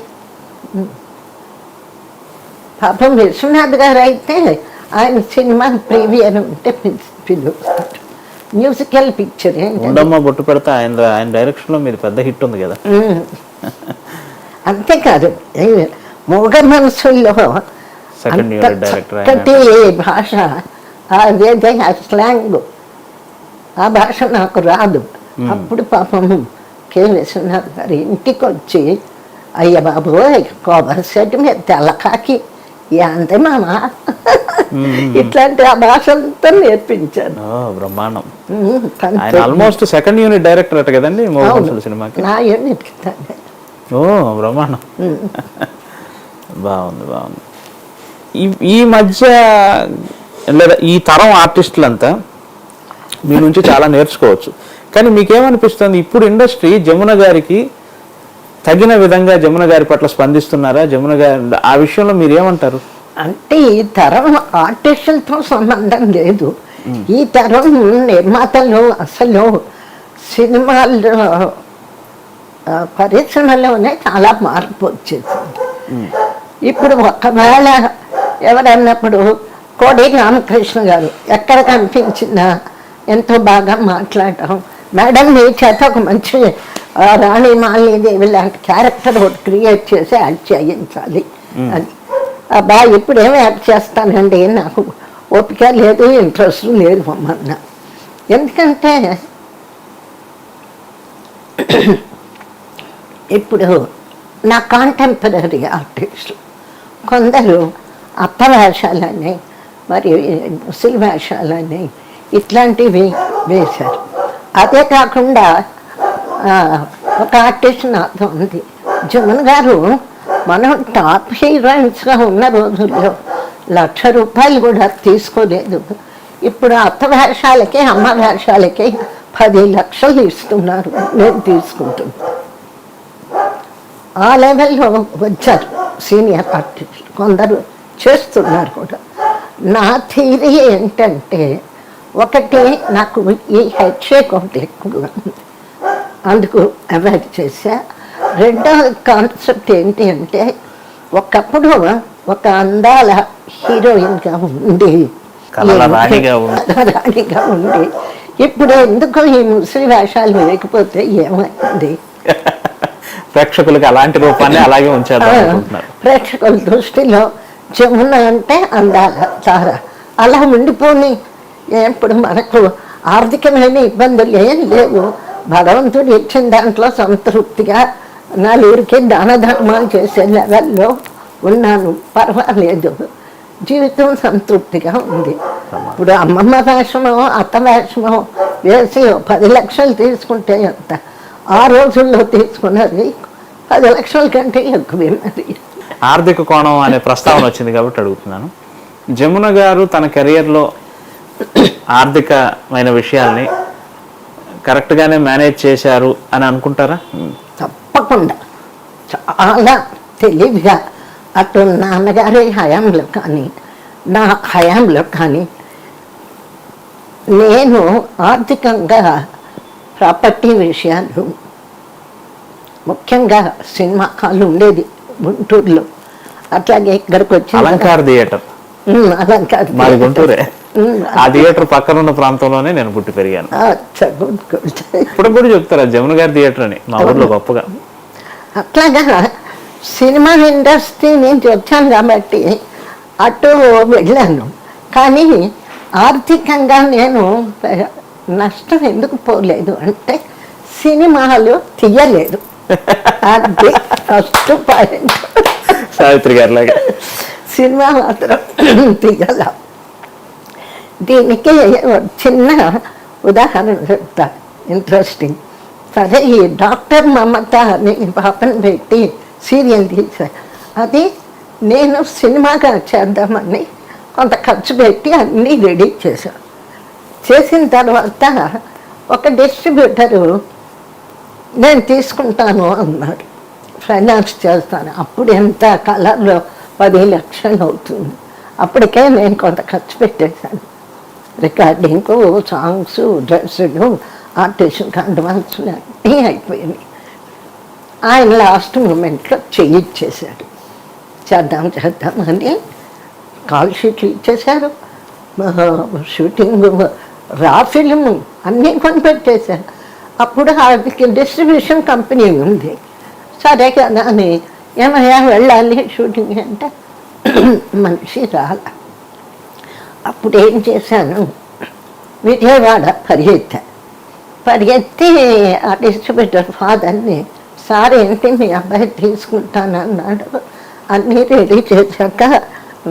పాపం విశ్వనాథ్ గారు అయితే ఆయన సినిమా ప్రీమియర్ ఉంటే పిలుస్తారు. మ్యూజికల్ పిక్చర్ ఉండమ్మ బొట్టు పెడితే ఆయన డైరెక్షన్ లో మీరు పెద్ద హిట్ ఉంది కదా. అంతేకాదు మూగ మనసుల్లో చక్కటి భాష, అదేదే ఆ స్లాంగ్, ఆ భాష నాకు రాదు. అప్పుడు పాపం కె విశ్వనాథ్ గారు ఇంటికి వచ్చి, అయ్య బాబు కోబర్ సెట్ మీద తెల్లకాకి అంతే మామ ఇట్లాంటి ఆ భాష అంతా నేర్పించాను. బ్రహ్మాండం. ఆల్మోస్ట్ సెకండ్ యూనిట్ డైరెక్టర్ అట కదండి సినిమాకి. నా యూనిట్. ఓ బ్రహ్మాండం. బాగుంది బాగుంది. ఈ మధ్య లేదా ఈ తరం ఆర్టిస్టులంతా మీ నుంచి చాలా నేర్చుకోవచ్చు. కానీ మీకేమనిపిస్తుంది, ఇప్పుడు ఇండస్ట్రీ జమున గారికి తగిన విధంగా జమున గారి పట్ల స్పందిస్తున్నారా? జమున గారి ఆ విషయంలో మీరు ఏమంటారు? అంటే ఈ తరం ఆర్టిస్టులతో సంబంధం లేదు. ఈ తరం నిర్మాతలు అసలు సినిమాల్లో పరిశ్రమలోనే చాలా మార్పు వచ్చేసింది. ఇప్పుడు ఒకవేళ ఎవరన్నప్పుడు కోడి రామకృష్ణ గారు ఎక్కడ కనిపించినా ఎంతో బాగా మాట్లాడటం, మేడం మీ చేత ఒక మంచి రాణి మాలినీదేవి లాంటి క్యారెక్టర్ ఒకటి క్రియేట్ చేసి యాడ్ చేయించాలి అని. అబ్బా ఇప్పుడేమో యాడ్ చేస్తానండి, నాకు ఓపిక లేదు, ఇంట్రెస్ట్ లేదు అమ్మన్నా. ఎందుకంటే ఇప్పుడు నా కాంటెంపరీ ఆర్టిస్టులు కొందరు అత్త వేషాలని మరి ముసలి వేషాలని ఇట్లాంటివి వేశారు. అదే కాకుండా ఒక ఆర్టిస్ట్ నాతో ఉంది, జమున గారు మనం టాప్ హీరోయిన్స్గా ఉన్న రోజుల్లో ₹1,00,000 కూడా తీసుకోలేదు. ఇప్పుడు అత్త వేషాలకి అమ్మ వేషాలకి 10 లక్షలు ఇస్తున్నారు, నేను తీసుకుంటున్నాను. ఆ లెవెల్లో వచ్చారు సీనియర్ ఆర్టిస్టులు, కొందరు చేస్తున్నారు కూడా. నా థియరీ ఏంటంటే, ఒకటి నాకు ఈ హెడ్ షేక్ ఒకటి ఎక్కువగా ఉంది, అందుకు అవాయిడ్ చేశా. రెండవ కాన్సెప్ట్ ఏంటి అంటే, ఒకప్పుడు ఒక అందాల హీరోయిన్గా ఉండి రాణిగా ఉండి ఇప్పుడు ఎందుకు ఈ ముసలి వేషాలు లేకపోతే ఏమైంది? ప్రేక్షకులకి అలాంటి రూపాన్ని అలాగే ఉంచారు. ప్రేక్షకుల దృష్టిలో జమున అంటే అందాల తార అలా ఉండిపోని. ఇప్పుడు మనకు ఆర్థికమైన ఇబ్బందులు ఏం లేవు, భగవంతుడు ఇచ్చిన దాంట్లో సంతృప్తిగా నలుగురికి దాన ధర్మాలు చేసే లెవెల్లో ఉన్నాను, పర్వాలేదు, జీవితం సంతృప్తిగా ఉంది. ఇప్పుడు అమ్మమ్మ వేషమో అత్త వేషమో వేసి 10 లక్షలు తీసుకుంటే ఎంత, ఆ రోజుల్లో తీసుకున్నది 10 లక్షల కంటే ఎక్కువైనది. ఆర్థిక కోణం అనే ప్రస్తావన వచ్చింది కాబట్టి అడుగుతున్నాను. జమున గారు తన కెరియర్లో ఆర్థికమైన విషయాల్ని కరెక్ట్గానే మేనేజ్ చేశారు అని అనుకుంటారా? తప్పకుండా చాలా తెలివిగా, అటు నాన్నగారి హయాంలో కానీ నా హయాంలో కానీ నేను ఆర్థికంగా ప్రాపర్టీ విషయాలు, ముఖ్యంగా సినిమా హాల్ ఉండేది గుంటూరులో, అట్లాగే ఇక్కడికి వచ్చి అలంకార్ థియేటర్, అలంకార్ ఆ థియేటర్ పక్కన ఉన్న ప్రాంతంలోనే నేను పుట్టి పెరిగాను. Good good. ఇప్పుడు కూడా చెప్తారు జమున గారి థియేటర్ అని మా ఊర్లో గొప్పగా. అట్లాగా సినిమా ఇండస్ట్రీ నుంచి వచ్చాను కాబట్టి అటు వెళ్ళాను. కానీ ఆర్థికంగా నేను నష్టం ఎందుకు పోలేదు అంటే సినిమాలు తీయలేదు. అది ఫస్ట్ పాయింట్. సావిత్రి గారి లాగా సినిమా మాత్రం తీయాల. దీనికి చిన్న ఉదాహరణ చెప్తా, ఇంట్రెస్టింగ్. సరే, ఈ డాక్టర్ మమత అని పాపను పెట్టి సీరియల్ తీశాను. అది నేను సినిమాగా చేద్దామని కొంత ఖర్చు పెట్టి అన్నీ రెడీ చేశాను. చేసిన తర్వాత ఒక డిస్ట్రిబ్యూటరు నేను తీసుకుంటాను అన్నాడు, ఫైనాన్స్ చేస్తాను. అప్పుడు ఎంత కలర్లో 10 లక్షలు అవుతుంది. అప్పటికే నేను కొంత ఖర్చు పెట్టేశాను. రికార్డింగ్, సాంగ్స్, డ్రెస్సులు, ఆర్టిస్ట్కి అడ్వాన్స్లు అన్నీ అయిపోయినాయి. ఆయన లాస్ట్ మూమెంట్లో చేయించేశాడు. చేద్దామని కాల్ షీట్లు ఇచ్చేశారు. షూటింగ్, రా ఫిల్మ్ అన్నీ కొనిపెట్టేశారు. అప్పుడు వాటికి డిస్ట్రిబ్యూషన్ కంపెనీ ఉంది. సరే కదా అని ఏమయ్యా వెళ్ళాలి షూటింగ్ అంటే మనిషి రాల. అప్పుడు ఏం చేశాను, విజయవాడ పరిగెత్తి ఆ డిస్ట్రిబ్యూటర్ ఫాదర్ని, సార్ ఏంటి మీ అబ్బాయి తీసుకుంటానన్నాడు, అన్నీ రెడీ చేశాక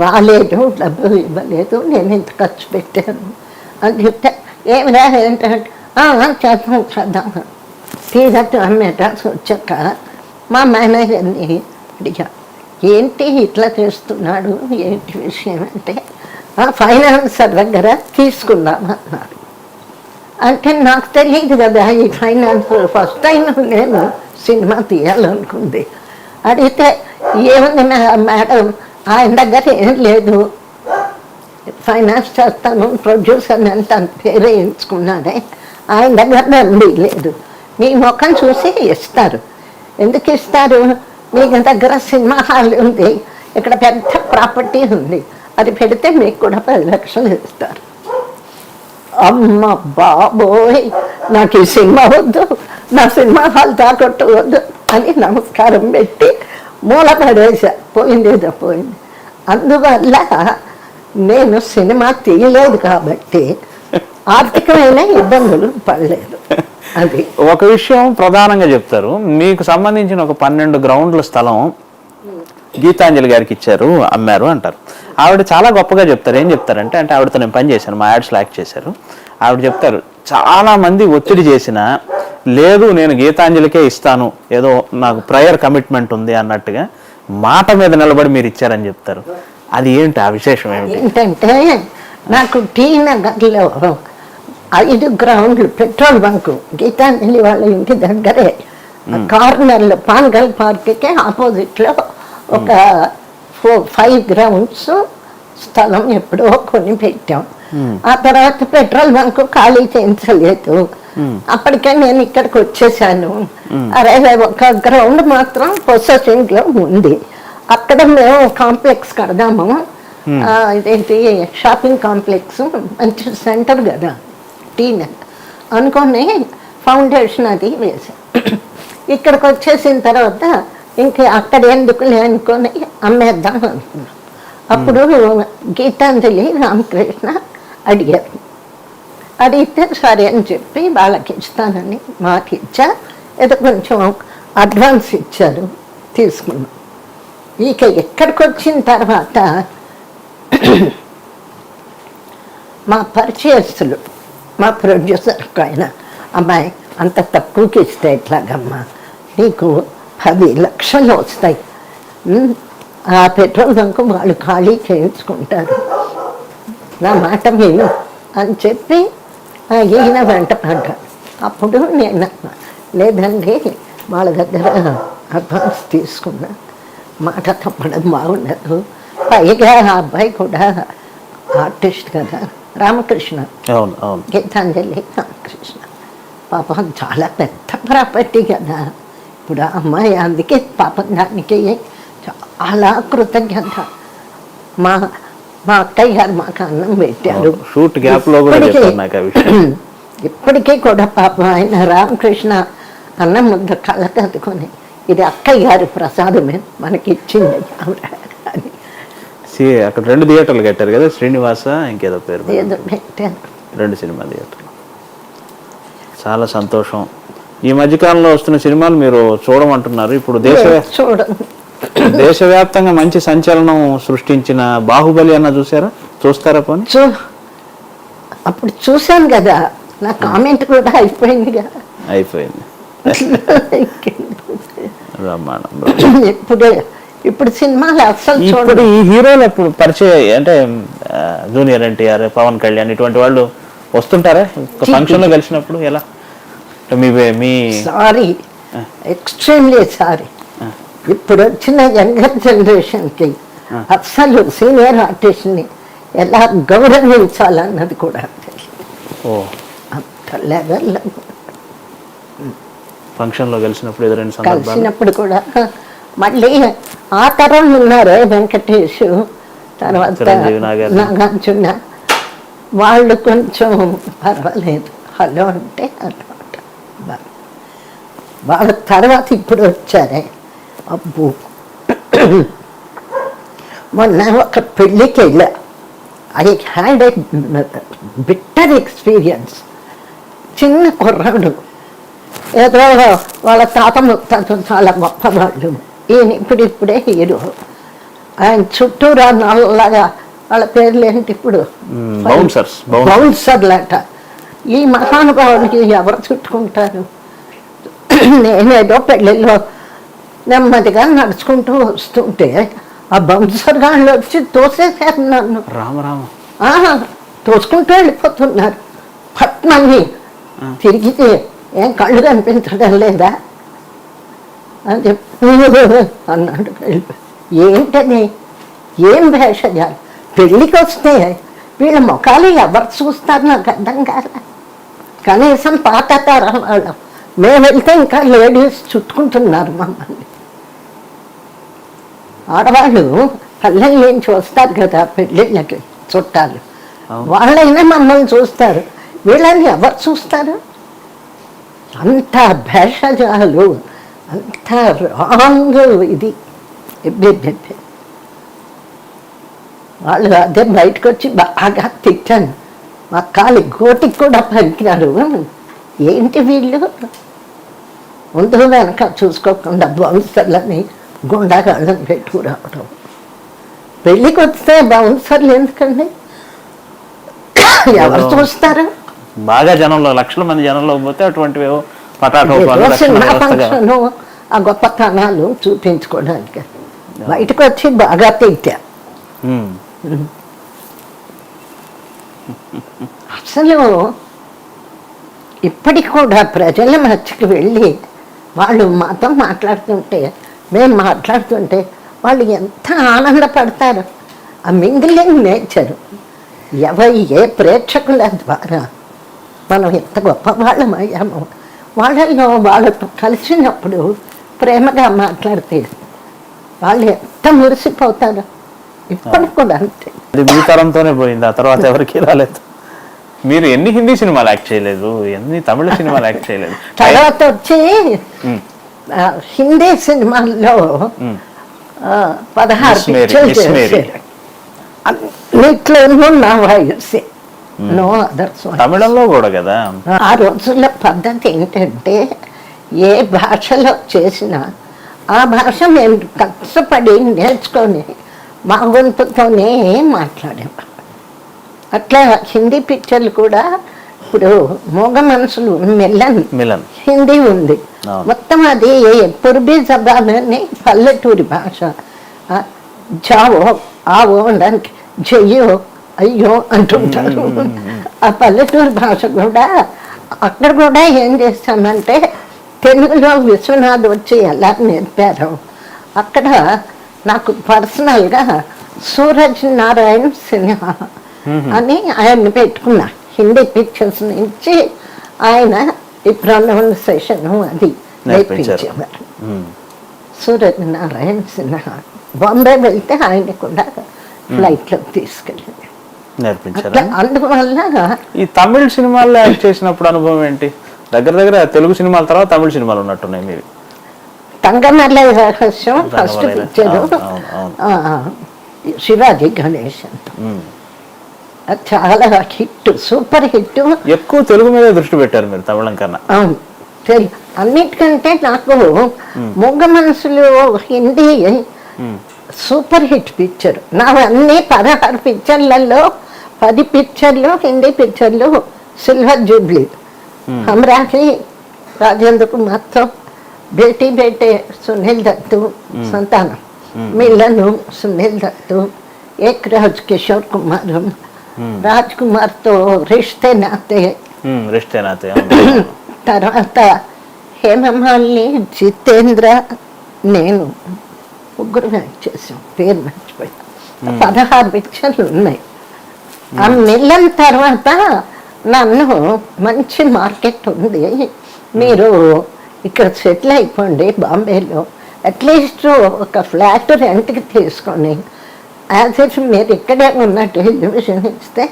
రాలేదు, డబ్బు ఇవ్వలేదు, నేను ఇంత ఖర్చు పెట్టాను అని చెప్తే ఏమి ఏంటంటే చేద్దాం. తీరట్టు మెడ్రాస్ వచ్చాక మా మేనేజర్ని అడిగా, ఏంటి ఇట్లా చేస్తున్నాడు, ఏంటి విషయం అంటే ఫైనాన్సర్ దగ్గర తీసుకుందామన్నాడు. అంటే నాకు తెలియదు కదా ఈ ఫైనాన్సర్. ఫస్ట్ టైం నేను సినిమా తీయాలనుకుంది. అడిగితే ఏముంది మేడం, ఆయన దగ్గర ఏం లేదు, ఫైనాన్స్ చేస్తాను, ప్రొడ్యూసర్ అని తన పేరు వేయించుకున్నాడే, ఆయన దగ్గర నంది లేదు, మీ ముఖం చూసి ఇస్తారు. ఎందుకు ఇస్తారు, మీకు దగ్గర సినిమా హాల్ ఉంది, ఇక్కడ పెద్ద ప్రాపర్టీ ఉంది, అది పెడితే మీకు కూడా 10 లక్షలు ఇస్తారు. అమ్మ బాబోయ్, నాకు ఈ సినిమా వద్దు, నా సినిమా హాల్ తాకట్టు వద్దు అని నమస్కారం పెట్టి మూల పడేసా. పోయింది. అందువల్ల నేను సినిమా తీయలేదు కాబట్టి ఆర్థికమైన ఇబ్బందులు పడలేదు. అది ఒక విషయం ప్రధానంగా చెప్తారు. మీకు సంబంధించిన ఒక 12 గ్రౌండ్ల స్థలం గీతాంజలి గారికి ఇచ్చారు, అమ్మారు అంటారు. ఆవిడ చాలా గొప్పగా చెప్తారు. ఏం చెప్తారంటే, అంటే ఆవిడతో నేను పని చేశాను, మా యాడ్స్లో యాక్ట్ చేశారు. ఆవిడ చెప్తారు, చాలా మంది ఒత్తిడి చేసినా లేదు నేను గీతాంజలికే ఇస్తాను, ఏదో నాకు ప్రయర్ కమిట్మెంట్ ఉంది అన్నట్టుగా మాట మీద నిలబడి మీరు ఇచ్చారని చెప్తారు. అది ఏంటి ఆ విశేషం ఏంటంటే, నాకు టీ నగర్లో 5 గ్రౌండ్లు పెట్రోల్ బంకు గీతాంజలి వాళ్ళ ఇంటి దగ్గరే కార్నర్లో పాన్గల్ పార్క్కి ఆపోజిట్లో ఒక 4-5 గ్రౌండ్స్ స్థలం ఎప్పుడో కొని పెట్టాం. ఆ తర్వాత పెట్రోల్ బంక్ ఖాళీ చేయించలేదు. అప్పటికే నేను ఇక్కడికి వచ్చేసాను. అరే, ఒక గ్రౌండ్ మాత్రం పొసెసింగ్ లో ఉంది, అక్కడ మేము కాంప్లెక్స్ కడదాము, ఇదేంటి షాపింగ్ కాంప్లెక్స్, మంచి సెంటర్ కదా టీ నగర్ అనుకొని ఫౌండేషన్ అది వేసాం. ఇక్కడికి వచ్చేసిన తర్వాత ఇంకా అక్కడ ఎందుకులే అనుకొని అమ్మేద్దాం అనుకున్నాం. అప్పుడు గీతాంజలి రామకృష్ణ అడిగారు. అడిగితే సరే అని చెప్పి వాళ్ళకి ఇస్తానని మాకు ఇచ్చా. ఏదో కొంచెం అడ్వాన్స్ ఇచ్చారు, తీసుకున్నాం. ఇక ఎక్కడికి వచ్చిన తర్వాత మా పరిచయస్తులు, మా ప్రొడ్యూసర్ ఆయన, అమ్మాయి అంత తక్కువకి ఇస్తే ఎట్లాగమ్మా, నీకు 10 లక్షలు వస్తాయి, ఆ పెట్రోల్ బంక్ వాళ్ళు ఖాళీ చేయించుకుంటారు, నా మాట విను అని చెప్పి ఈయన వెంట పడ్డాడు. అప్పుడు నేను లేదండి వాళ్ళ దగ్గర అడ్వాన్స్ తీసుకున్నా, మాట తప్పడం బాగుండదు, పైగా ఆ అబ్బాయి కూడా ఆర్టిస్ట్ కదా, రామకృష్ణ, గీతాంజలి రామకృష్ణ, పాపం చాలా పెద్ద ప్రాపర్టీ కదా. ఇప్పుడు ఆ అమ్మాయి అందుకే పాపం దానికి చాలా కృతజ్ఞత. మా మా అక్కయ్య గారు మాకు అన్నం పెట్టారు. షూట్ గ్యాప్ లో కూడా చెప్పారు నాకు ఆ విషయం. ఇప్పటికీ కూడా పాపం ఆయన రామకృష్ణ అన్నం ముద్ద కళ్ళకద్దుకొని ఇది అక్కయ్య గారి ప్రసాదమే మనకి ఇచ్చింది అని. అక్కడ 2 థియేటర్లు కట్టారు కదా, శ్రీనివాస ఇంకేదో పేరు ఏదో పెట్టారు, 2 సినిమా థియేటర్లు. చాలా సంతోషం. ఈ మధ్యకాలంలో వస్తున్న సినిమాలు మీరు చూడమంటున్నారు. ఇప్పుడు దేశవ్యాప్తంగా మంచి సంచలనం సృష్టించిన బాహుబలి అన్న చూస్తారా పోనీ? అప్పుడు చూశాను కదా, నా కామెంట్ కూడా అయిపోయింది కదా. అయిపోయింది. ఇప్పుడు సినిమాలు అసలు ఇప్పుడు ఈ హీరోలు ఎప్పుడు పరిచయం అంటే జూనియర్ ఎన్టీఆర్, పవన్ కళ్యాణ్ ఇటువంటి వాళ్ళు వస్తుంటారా ఫంక్షన్ లో కలిసినప్పుడు? ఎలా సారీ, ఎక్స్ట్రీమ్లీ సారీ. ఇప్పుడు వచ్చిన యంగర్ జనరేషన్ కి అసలు సీనియర్ ఆర్టిస్ట్ ని ఎలా గౌరవించాలన్నది కూడా తెలియదు. అంత లెవెల్ ఫంక్షన్ లో కలిసినప్పుడు కూడా మళ్ళీ ఆ తరం ఉన్నారు, వెంకటేష్ తర్వాత నాగార్జున, వాళ్ళు కొంచెం పర్వాలేదు, హలో అంటే హలో. వాళ్ళ తర్వాత ఇప్పుడు వచ్చారే, అబ్బో మొన్న ఒక పెళ్ళికి వెళ్ళా. I had a bitter experience. చిన్న కుర్రాడు, ఏదో వాళ్ళ తాత ముత్తాత చాలా గొప్పవాళ్ళు, ఈయన ఇప్పుడిప్పుడే హీరో. ఆయన చుట్టూరా నల్లగా, వాళ్ళ పేర్లు ఏంటి ఇప్పుడు, బౌన్సర్లట. ఈ మహానుభావుడికి ఎవరు చుట్టుకుంటారు? నేనేదో పెళ్ళిలో నెమ్మదిగా నడుచుకుంటూ వస్తుంటే ఆ బౌన్సర్ గాళ్ళు వచ్చి తోసేసారు నన్ను. తోసుకుంటూ వెళ్ళిపోతున్నారు. పట్మని తిరిగితే ఏం కళ్ళు కనిపించడం లేదా అని చెప్పి అన్నాడు. ఏంటని, ఏం భేషజాలు? పెళ్ళికి వస్తే వీళ్ళ ముఖాలు ఎవరు చూస్తారు నాకు అర్థం కాదు. కనీసం పాత తరం వాళ్ళం, మేము వెళ్తే ఇంకా లేడీస్ చుట్టుకుంటున్నారు మమ్మల్ని. ఆడవాళ్ళు పల్లెల నుంచి వస్తారు కదా పెళ్ళిళ్ళకి చుట్టాలు, వాళ్ళైనా మమ్మల్ని చూస్తారు, వీళ్ళని ఎవరు చూస్తారు? అంత భేషజాలు, అంత రాంగ్ ఇది. వాళ్ళు అదే బయటకు వచ్చి బాగా తిట్టాను. మా కాలి గోటికి కూడా పలికినారు. ఏంటి వీళ్ళు ముందు వెనక చూసుకోకుండా బౌన్సర్లని గుండాగాళ్ళని పెట్టుకురావడం. పెళ్ళికి వస్తే బౌన్సర్లు ఎందుకండి? ఎవరు చూస్తారు? బాగా జనంలో, లక్షల మంది జనంలో పోతే అటువంటివి సినిమా ఫంక్షన్, ఆ గొప్పతనాలు చూపించుకోవడానికి బయటకు వచ్చి బాగా తిట్టా. అసలు ఇప్పటికి కూడా ప్రజల మధ్యకి వెళ్ళి వాళ్ళు మాతో మాట్లాడుతుంటే, మేము మాట్లాడుతుంటే వాళ్ళు ఎంత ఆనందపడతారు. ఆ మింగిలింగ్ నేచరు, ఏ ప్రేక్షకుల ద్వారా మనం ఎంత గొప్ప వాళ్ళం అయ్యామో, వాళ్ళలో వాళ్ళతో కలిసినప్పుడు ప్రేమగా మాట్లాడితే వాళ్ళు ఎంత మురిసిపోతారు. ఇప్పటికి కూడా అంతే. అది మీ తరంతోనే పోయింది, ఆ తర్వాత ఎవరికి రాలేదు. మీరు ఎన్ని హిందీ సినిమాలు యాక్ట్ చేయలేదు, ఎన్ని తమిళ సినిమాలు యాక్ట్ చేయలేదు. తర్వాత వచ్చి హిందీ సినిమాల్లో 16 అన్నిట్లోనూ నా వాయిసే, నో అదర్స్. తమిళంలో కూడా కదా. ఆ రోజుల్లో పద్ధతి ఏంటంటే ఏ భాషలో చేసినా ఆ భాష మేము కష్టపడి నేర్చుకొని మా గొంతుతోనే మాట్లాడేవాళ్ళం. అట్లా హిందీ పిక్చర్లు కూడా ఇప్పుడు మోగ మనసులు మిలన్ హిందీ ఉంది మొత్తం. అది పూర్వీ జబాన్ అని పల్లెటూరి భాష. జావో ఆవో అనడానికి జయ్యో అయ్యో అంటుంటారు. ఆ పల్లెటూరు భాష కూడా అక్కడ కూడా ఏం చేస్తామంటే తెలుగులో విశ్వనాథ్ వచ్చి ఎలా నేర్పారు, అక్కడ నాకు పర్సనల్గా సూరజ్ నారాయణ సిన్హా అని ఆయన్ని పెట్టుకున్నా. హిందీ పిక్చర్స్ నుంచి ఆయన ఈ ప్రొనౌన్సియేషన్ అది నేర్పించేవారు. సూరజ్ నారాయణ సిన్హా. బాంబే వెళ్తే ఆయన కూడా ఫ్లైట్లో తీసుకెళ్ళింది. నేర్పించారా? అందువల్ల ఈ తమిళ సినిమాల్లో యాక్ట్ చేసినప్పుడు అనుభవం ఏంటి? దగ్గర దగ్గర తెలుగు సినిమాల తర్వాత తమిళ సినిమాలు ఉన్నట్టున్నాయి మీవి. తంగమల్ల రహస్యం ఫస్ట్ పిక్చరు, శివాజీ గణేశన్, చాలా హిట్, సూపర్ హిట్. ఎక్కువ తెలుగు మీద దృష్టి పెట్టారు మీరు తమిళం కన్నా. అవును, అన్నిటికంటే నాకు మూగ మనసులు హిందీ సూపర్ హిట్ పిక్చర్. నా అన్ని 16 పిక్చర్లలో 10 పిక్చర్లు హిందీ పిక్చర్లు సిల్వర్ జూబ్లీ. హమ్రాహి రాజేంద్ర కుమార్తో, బేటీ బేటే సునీల్ దత్తు సంతానం, మిలను సునీల్ దత్తు, ఏక్ రాజ్ కిషోర్ కుమార్, రాజ్ కుమార్తో రిష్తే నాతే, తర్వాత హేమమాలిని, జితేంద్ర, నేను ముగ్గురు యాక్ట్ చేసాం. పేరు మర్చిపోయాం. 16 పిక్చర్లు ఉన్నాయి. ఆ మిలన్ తర్వాత నన్ను మంచి మార్కెట్ ఉంది, మీరు ఇక్కడ సెటిల్ అయిపోండి బాంబేలో, అట్లీస్ట్ ఒక ఫ్లాట్ రెంట్కి తీసుకొని యాజ్ ఇఫ్ మీరు ఇక్కడే ఉన్నట్టు ఎగ్జిబిషన్ ఇస్తే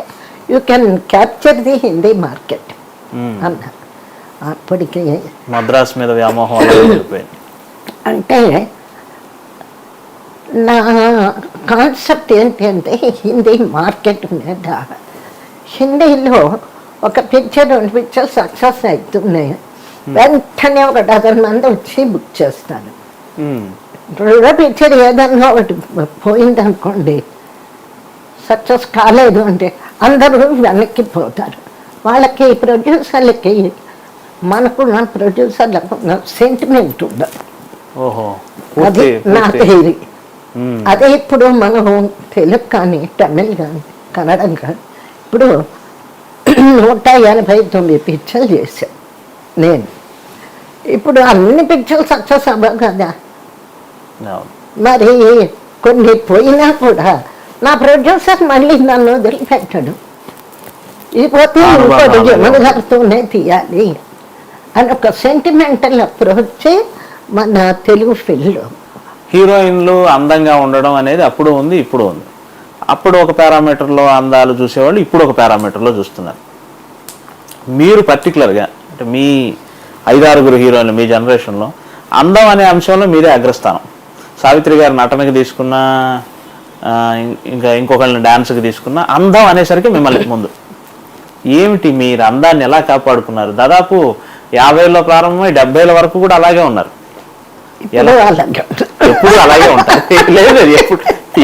you can capture the Hindi market అన్న. అప్పటికి మద్రాస్ మీద వ్యామోహం అంటే నా కాన్సెప్ట్ ఏంటి అంటే హిందీ మార్కెట్ మీద, హిందీలో ఒక పిక్చర్ 2 పిక్చర్ సక్సెస్ అవుతున్నాయి, వెంటనే ఒక 12 మంది వచ్చి బుక్ చేస్తాను. 2వ పిక్చర్ ఏదన్నా ఒకటి పోయిందనుకోండి, సక్సెస్ కాలేదు అంటే అందరూ వెనక్కి పోతారు. వాళ్ళకి ప్రొడ్యూసర్లకి మనకున్న ప్రొడ్యూసర్లకు సెంటిమెంట్ ఉండదు. అది నా థియరీ. అదే ఇప్పుడు మనం తెలుగు కానీ తమిళ్ కానీ కన్నడం కానీ ఇప్పుడు 189 పిక్చర్లు చేశాను నేను. ఇప్పుడు అన్ని పిక్చర్లు సక్సెస్ అవ్వవు కదా, మరి కొన్ని పోయినా కూడా నా ప్రొడ్యూసర్ మళ్ళీ నన్ను వదిలిపెట్టాడు. ఇది పోతే ఇంకోటి జమగారితోనే తీయాలి అని ఒక సెంటిమెంటల్ అప్రోచ్ మన తెలుగు ఫీల్డ్లో. హీరోయిన్లు అందంగా ఉండడం అనేది అప్పుడు ఉంది, ఇప్పుడు ఉంది. అప్పుడు ఒక పారామీటర్లో అందాలు చూసేవాళ్ళు ఇప్పుడు ఒక పారామీటర్లో చూస్తున్నారు. మీరు పర్టికులర్గా అంటే మీ 5-6 హీరోయిన్లు మీ జనరేషన్లో అందం అనే అంశంలో మీరే అగ్రస్థానం. సావిత్రి గారి నటనకి తీసుకున్న, ఇంకా ఇంకొకళ్ళని డాన్స్కి తీసుకున్న, అందం అనేసరికి మిమ్మల్ని ముందు. ఏమిటి మీరు అందాన్ని ఎలా కాపాడుకున్నారు? దాదాపు 50లో ప్రారంభమై 70ల వరకు కూడా అలాగే ఉన్నారు. ఎప్పుడు అలాగే ఉంటారు? లేదు,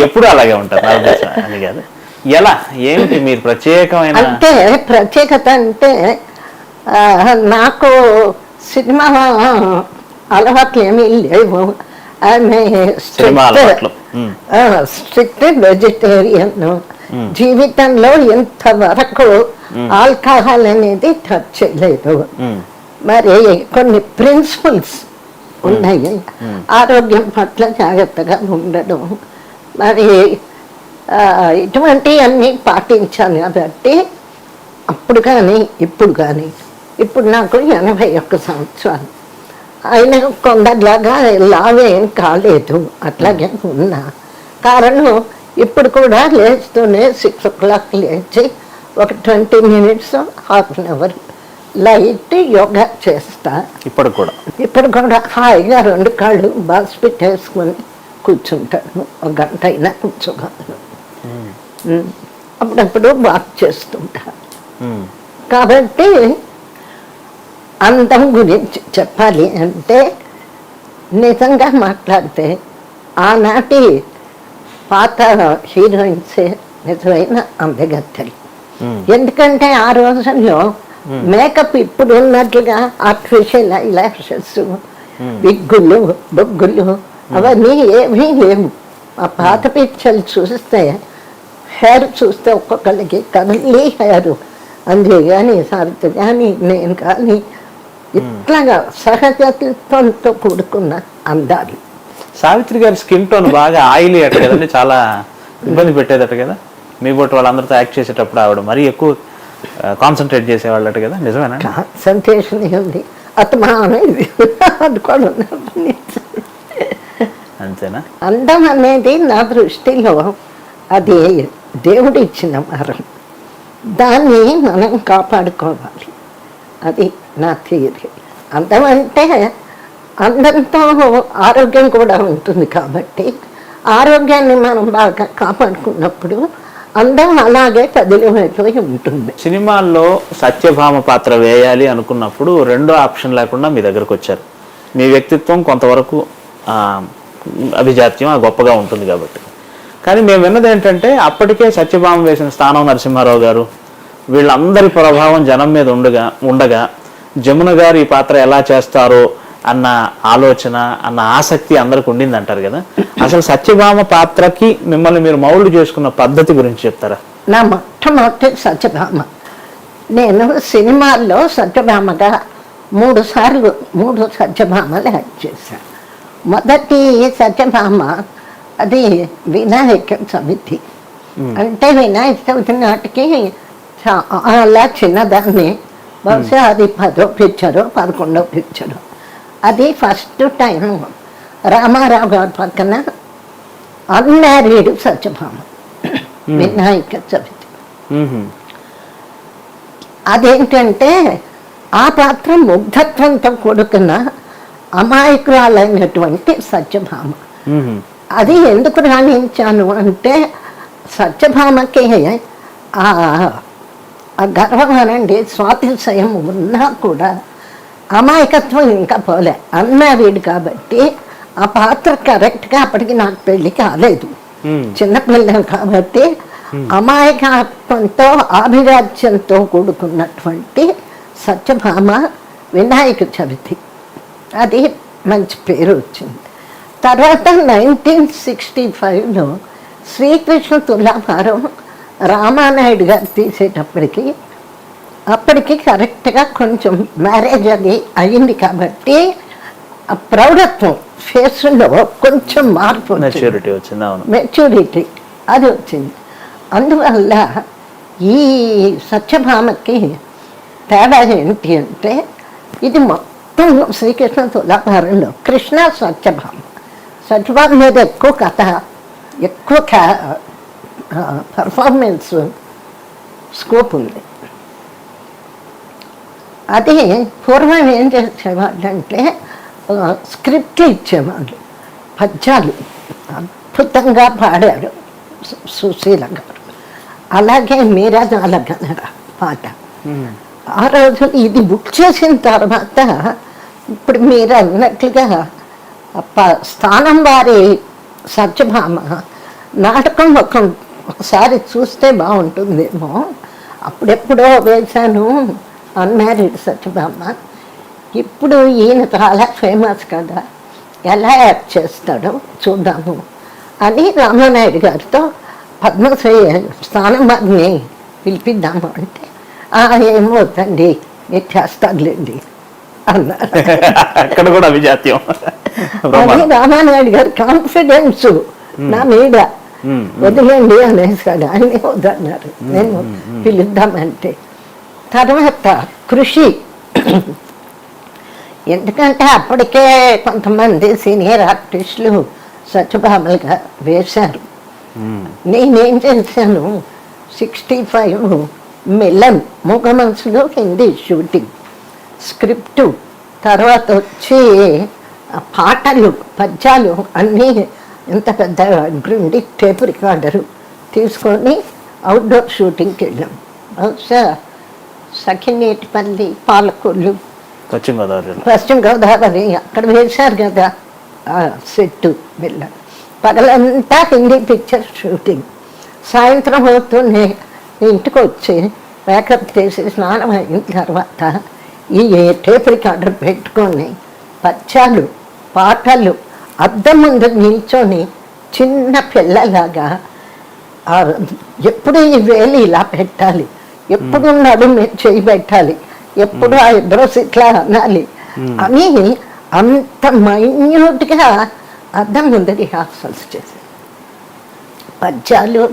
ఎప్పుడు అలాగే ఉంటారు నా ఉద్దేశం అది కాదు. ఎలా, ఏమిటి మీరు ప్రత్యేకమైన అంటే ప్రత్యేకత అంటే నాకు సినిమా అలవాట్లు ఏమీ లేవు. ఆమె స్ట్రిక్ట్ వెజిటేరియన్. జీవితంలో ఇంతవరకు ఆల్కహాల్ అనేది టచ్ చేయలేదు. మరి కొన్ని ప్రిన్సిపల్స్ ఉన్నాయి. ఆరోగ్యం పట్ల జాగ్రత్తగా ఉండడం, మరి ఇటువంటివన్నీ పాటించాను. కాబట్టి అప్పుడు కానీ ఇప్పుడు నాకు 81 సంవత్సరాలు. ఆయన కొందరిలాగా లావేం కాలేదు, అట్లాగే ఉన్నా. కారణం ఇప్పుడు కూడా లేస్తూనే 6 o'clock లేచి ఒక 20 minutes, ½ an hour light yoga చేస్తా. ఇప్పుడు కూడా హాయిగా 2 కాళ్ళు బాస్ పెట్టేసుకొని కూర్చుంటాను. 1 గంట అయినా కూర్చోగలను. అప్పుడప్పుడు వాక్ చేస్తుంటా. కాబట్టి అందం గురించి చెప్పాలి అంటే నిజంగా మాట్లాడితే ఆనాటి పాత హీరోయిన్సే నిజమైన అందగత్తెలు. ఎందుకంటే ఆ రోజుల్లో మేకప్ ఇప్పుడు ఉన్నట్లుగా ఆర్టిఫిషియల్ ఐలాషెస్, విగ్గులు, బొగ్గులు అవన్నీ ఏమీ లేవు. ఆ పాత పిక్చర్లు చూస్తే హెయిర్ చూస్తే ఒక్కొక్కరికి కదలీ హెయిర్. అందే కానీ సారిత కానీ నేను కానీ ఇట్లాగా సహజత్వంతో కూడుకున్న అందాలు. సావిత్రి గారి స్కిన్ టోన్ బాగా ఆయిలీ అట కదండి, చాలా ఇబ్బంది పెట్టేదట కదా. మీ బొట్టు వాళ్ళందరితో యాక్ట్ చేసేటప్పుడు ఆవిడ మరీ ఎక్కువ కాన్సన్ట్రేట్ చేసేవాళ్ళట కదా, నిజమేనా? కాన్సన్ట్రేషన్ ఉంది అతమా అనేది అంతేనా? అందం అనేది నా దృష్టిలో అది దేవుడు ఇచ్చిన వరం, దాన్ని మనం కాపాడుకోవాలి. అది నా థియరీ. అందం అంటే అందంతో ఆరోగ్యం కూడా ఉంటుంది కాబట్టి ఆరోగ్యాన్ని మనం బాగా కాపాడుకున్నప్పుడు అందం అలాగే పదిలమైపోయి ఉంటుంది. సినిమాల్లో సత్యభామ పాత్ర వేయాలి అనుకున్నప్పుడు రెండో ఆప్షన్ లేకుండా మీ దగ్గరకు వచ్చారు. మీ వ్యక్తిత్వం కొంతవరకు అభిజాత్యం గొప్పగా ఉంటుంది కాబట్టి. కానీ మేము విన్నది ఏంటంటే అప్పటికే సత్యభామ వేసిన స్థానం నరసింహారావు గారు, వీళ్ళందరి ప్రభావం జనం మీద ఉండగా జమున గారు ఈ పాత్ర ఎలా చేస్తారో అన్న ఆలోచన, అన్న ఆసక్తి అందరికి ఉండింది అంటారు కదా. అసలు సత్యభామ పాత్రకి మిమ్మల్ని మీరు మౌల్డ్ చేసుకున్న పద్ధతి గురించి చెప్తారా? నా మొట్టమొదటి సత్యభామ, నేను సినిమాల్లో సత్యభామగా 3 సత్యభామలు యాక్ట్ చేశాను. మొదటి సత్యభామ అది వినాయక చవితి. అంటే వినాయక చవితి నాటికి చాలా చిన్నదాన్ని, బహుశా అది 10వ పిక్చరో 11వ పిక్చరో. అది ఫస్ట్ టైం రామారావు గారి పక్కన అన్మ్యారీడ్ సత్యభామ వినాయక చవితి. అదేంటంటే ఆ పాత్ర ముగ్ధత్వంతో కూడుకున్న అమాయకురాలైనటువంటి సత్యభామ. అది ఎందుకు రాణించాను అంటే సత్యభామకి ఆ గర్వం అనండి, స్వాతిశయం ఉన్నా కూడా అమాయకత్వం ఇంకా పోలే. అన్మ్యారీడ్ కాబట్టి ఆ పాత్ర కరెక్ట్గా అప్పటికి నాకు పెళ్లి కాలేదు, చిన్నపిల్లలు కాబట్టి అమాయకత్వంతో ఆభిరాజ్యంతో కూడుకున్నటువంటి సత్యభామ వినాయక చవితి. అది మంచి పేరు వచ్చింది. తర్వాత 1965లో శ్రీకృష్ణ తులాభారం రామానాయుడు గారు తీసేటప్పటికి అప్పటికి కరెక్ట్గా కొంచెం మ్యారేజ్ అది అయింది కాబట్టి ఆ ప్రౌఢత్వం ఫేస్లో కొంచెం మార్పు, మెచ్యూరిటీ అది వచ్చింది. అందువల్ల ఈ సత్యభామకి తేడా ఏంటి అంటే ఇది మొత్తం శ్రీకృష్ణ తులాభారంలో కృష్ణ సత్యభామ. సత్యభామ మీద ఎక్కువ కథ, ఎక్కువ పర్ఫార్మెన్స్ స్కోప్ ఉంది. అది పూర్వం ఏం చేసేవాళ్ళంటే స్క్రిప్ట్లు ఇచ్చేవాళ్ళు, పద్యాలు అద్భుతంగా పాడారు సుశీల గారు. అలాగే మీరా జాలగనరా పాట ఆ రోజు ఇది బుక్ చేసిన తర్వాత ఇప్పుడు మీరు అన్నట్లుగా స్థానం వారి సత్యభామ నాటకం ఒకసారి చూస్తే బాగుంటుందేమో. అప్పుడెప్పుడో వేశాను అన్మ్యారీడ్ సత్యభామ. ఇప్పుడు ఈయన చాలా ఫేమస్ కదా, ఎలా యాక్ట్ చేస్తాడో చూద్దాము అని రామానాయుడు గారితో పద్మశ్రీ స్థానం వారిని పిలిపిద్దాము అంటే ఏమవుతండి మీరు చేస్తారులేండి అన్నారు. అక్కడ కూడా అభిజాత్యం. అని రామానాయుడు గారి కాన్ఫిడెన్స్ నా మీద వదిలేండి అనేసాడు. ఆయన వద్దన్నారు, నేను పిలుద్దామంటే. తర్వాత కృషి, ఎందుకంటే అప్పటికే కొంతమంది సీనియర్ ఆర్టిస్టులు సత్యభామలుగా వేశారు. నేనేం చేశాను, 65 మిలన్ మూగ మనసులో హిందీ షూటింగ్, స్క్రిప్టు, తర్వాత వచ్చి పాటలు పద్యాలు అన్నీ ఎంత పెద్ద గ్రిండి టేప్ రికార్డరు తీసుకొని అవుట్డోర్ షూటింగ్కి వెళ్ళాం. బహుశా సఖినేటిపల్లి, పాలకొల్లు, పశ్చిమ గోదావరి అక్కడ వేశారు కదా ఆ సెట్టు వెళ్ళ. పగలంతా హిందీ పిక్చర్ షూటింగ్. సాయంత్రం అవుతూనే ఇంటికి వచ్చి మేకప్ చేసి స్నానం అయిన తర్వాత ఈ టేప్ రికార్డర్ పెట్టుకొని పద్యాలు పాటలు అద్దం ముందు నిల్చొని చిన్న పిల్లలాగా ఎప్పుడు ఈ వేలు ఇలా పెట్టాలి, ఎప్పుడు నడుము చేయి పెట్టాలి, ఎప్పుడు ఆ ఐబ్రోస్ ఇట్లా అనాలి అని అంత మైన్యూట్గా అద్దం ముందు రిహార్సల్స్ చేశారు. పద్యాలు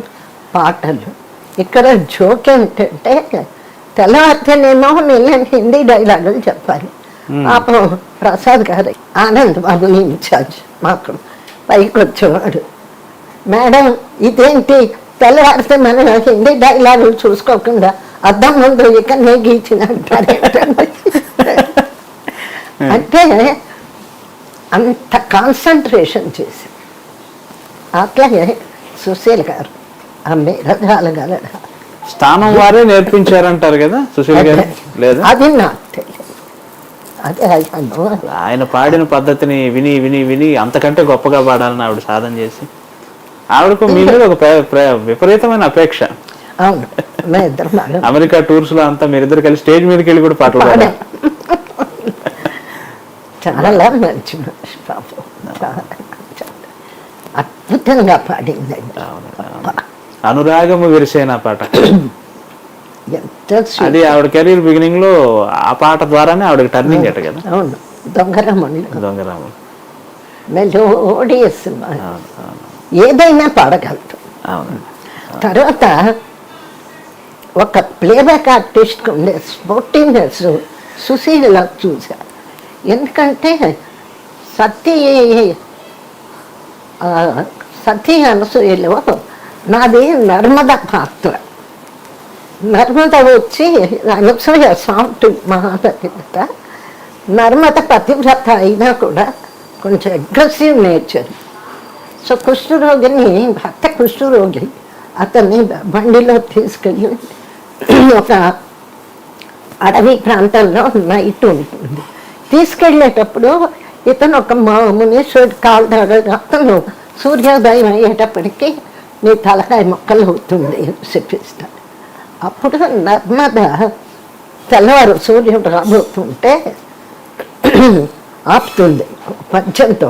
పాటలు. ఇక్కడ జోక్ ఏంటంటే తెల్లవారితేనేమో నేను హిందీ డైలాగులు చెప్పాలి. పాపం ప్రసాద్ గారు ఆనంద్ బాబు ఇన్ఛార్జ్ మాకు పైకి వచ్చేవాడు, మేడం ఇదేంటి తెల్లవారితే మనం హిందీ డైలాగులు చూసుకోకుండా అద్దం ముందు ఇకనే గీచిన అంటారు ఏంటండి. అంటే అంత కాన్సన్ట్రేషన్ చేసి అట్లాగే సుశీల్ గారు ఆ మేరజాలగల స్థానం వారే నేర్పించారంటారు కదా సుశీల్ గారు, లేదా? అది నాకు తెలియదు. అదే అయ్యాను. ఆయన పాడిన పద్ధతిని విని విని విని అంతకంటే గొప్పగా పాడాలని ఆవిడ సాధన చేసి ఆవిడకు మీ మీద ఒక విపరీతమైన అపేక్ష. అవును, మా ఇద్దరు అమెరికా టూర్స్ లో అంతా మీరిద్దరు కలిసి స్టేజ్ మీదకి వెళ్ళి కూడా పాటలు పాడారు. చాలా మంచి మనిషి పాపం, అద్భుతంగా పాడిందండి. అనురాగము విరిసేన పాట ఎంత అది ఆవిడ కెరీర్ బిగినింగ్ లో ఆ పాట ద్వారానే ఆవిడకి టర్నింగ్ అట కదా. అవును, దొంగరాములు మెలోడియస్, ఏదైనా పాడగలదు. తర్వాత ఒక ప్లేబ్యాక్ ఆర్టిస్ట్ ఉండే స్పోర్టివ్నెస్ సుశీల చూసా. ఎందుకంటే సతీ అనసూయలో నాది నర్మద పాత్ర. నర్మద వచ్చి అనసూయ సాఫ్ట్ మహాపతివ్రత, నర్మద పతివ్రత అయినా కూడా కొంచెం అగ్రెసివ్ నేచర్. సో కుష్ఠరోగిని, భర్త కుష్ఠరోగి, అతన్ని బండిలో తీసుకెళ్ళి ఒక అడవి ప్రాంతంలో నైట్ ఉంటుంది. తీసుకెళ్ళేటప్పుడు ఇతను ఒక మునీశ్వరుడు కాలు దగ్గర, అతను సూర్యోదయం అయ్యేటప్పటికీ నీ తలకాయ మొక్కలు అవుతుంది చెప్పిస్తాడు. అప్పుడు నర్మద తెల్లవారు సూర్యుడు రాబోతుంటే ఆపుతుంది పద్యంతో.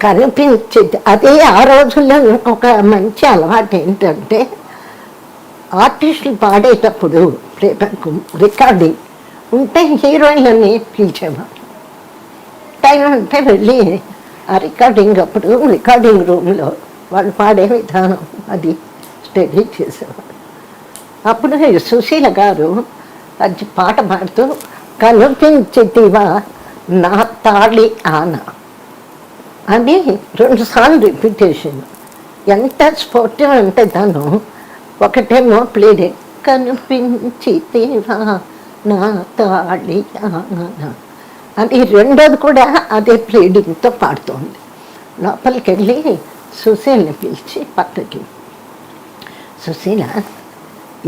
కనిపించేది అదే. ఆ రోజుల్లో ఇంకొక మంచి అలవాటు ఏంటంటే ఆర్టిస్టులు పాడేటప్పుడు రికార్డింగ్ ఉంటే హీరోయిన్లని పిలిచేవారు. టైం ఉంటే వెళ్ళి ఆ రికార్డింగ్ అప్పుడు రికార్డింగ్ రూమ్లో వాళ్ళు పాడే విధానం అది స్టడీ చేసేవారు. అప్పుడు సుశీల గారు అది పాట పాడుతూ కనిపించితివా నా తాళి ఆన అని 2 సార్లు రిపీటేషన్. ఎంత స్పోర్టివ్ అంటే తను ఒకటేమో ప్లేడే కనిపించితివా నా తాళి ఆన అని, రెండోది కూడా అదే ప్లేడింగ్తో పాడుతోంది. లోపలికి వెళ్ళి సుశీల్ని పిలిచి పక్కకి, సుశీల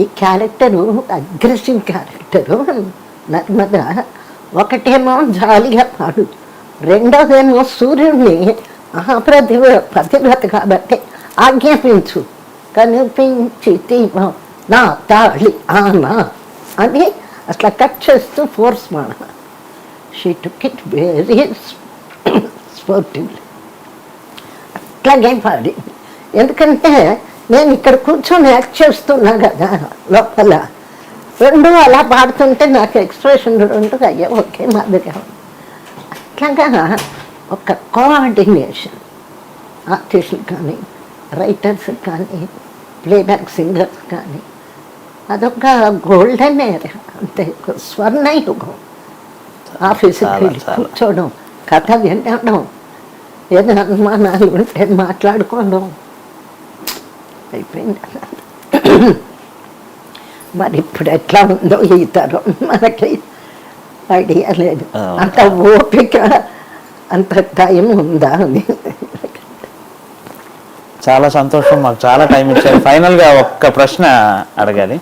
ఈ క్యారెక్టరు అగ్రెసివ్ క్యారెక్టరు నర్మద, ఒకటేమో జాలిగా పాడు, రెండోదేమో సూర్యుడిని పతివ్రత కాబట్టి ఆజ్ఞాపించు, కనిపించి నా తాళి ఆనా అని అట్లా కట్ చేస్తూ ఫోర్స్ మాట. She took it very sportively. అట్లాగే పాడి. ఎందుకంటే నేను ఇక్కడ కూర్చొని యాక్ట్ చేస్తున్నా కదా, లోపల రెండు అలా పాడుతుంటే నాకు ఎక్స్ప్రెషన్ రెండు అయ్యా ఒకే మాదిరిగా. అట్లాగా ఒక కోఆర్డినేషన్ ఆర్టిస్టులు కానీ, రైటర్స్ కానీ, ప్లేబ్యాక్ సింగర్స్ కానీ, అదొక గోల్డెన్ ఏరియా. అంతే, స్వర్ణయుగం. ఆఫీసుకి కూర్చోవడం, కథ వినడం, ఏదైనా అనుమానాలు ఉంటే మాట్లాడుకోవడం అయిపోయింది. మరి ఇప్పుడు ఎట్లా ఉందో ఈ తరం మనకి ఐడియా లేదు. అంత ఓపిక, అంత టైం ఉందా అని. చాలా సంతోషం, మాకు చాలా టైం ఇచ్చారు. ఫైనల్గా ఒక్క ప్రశ్న అడగాలి.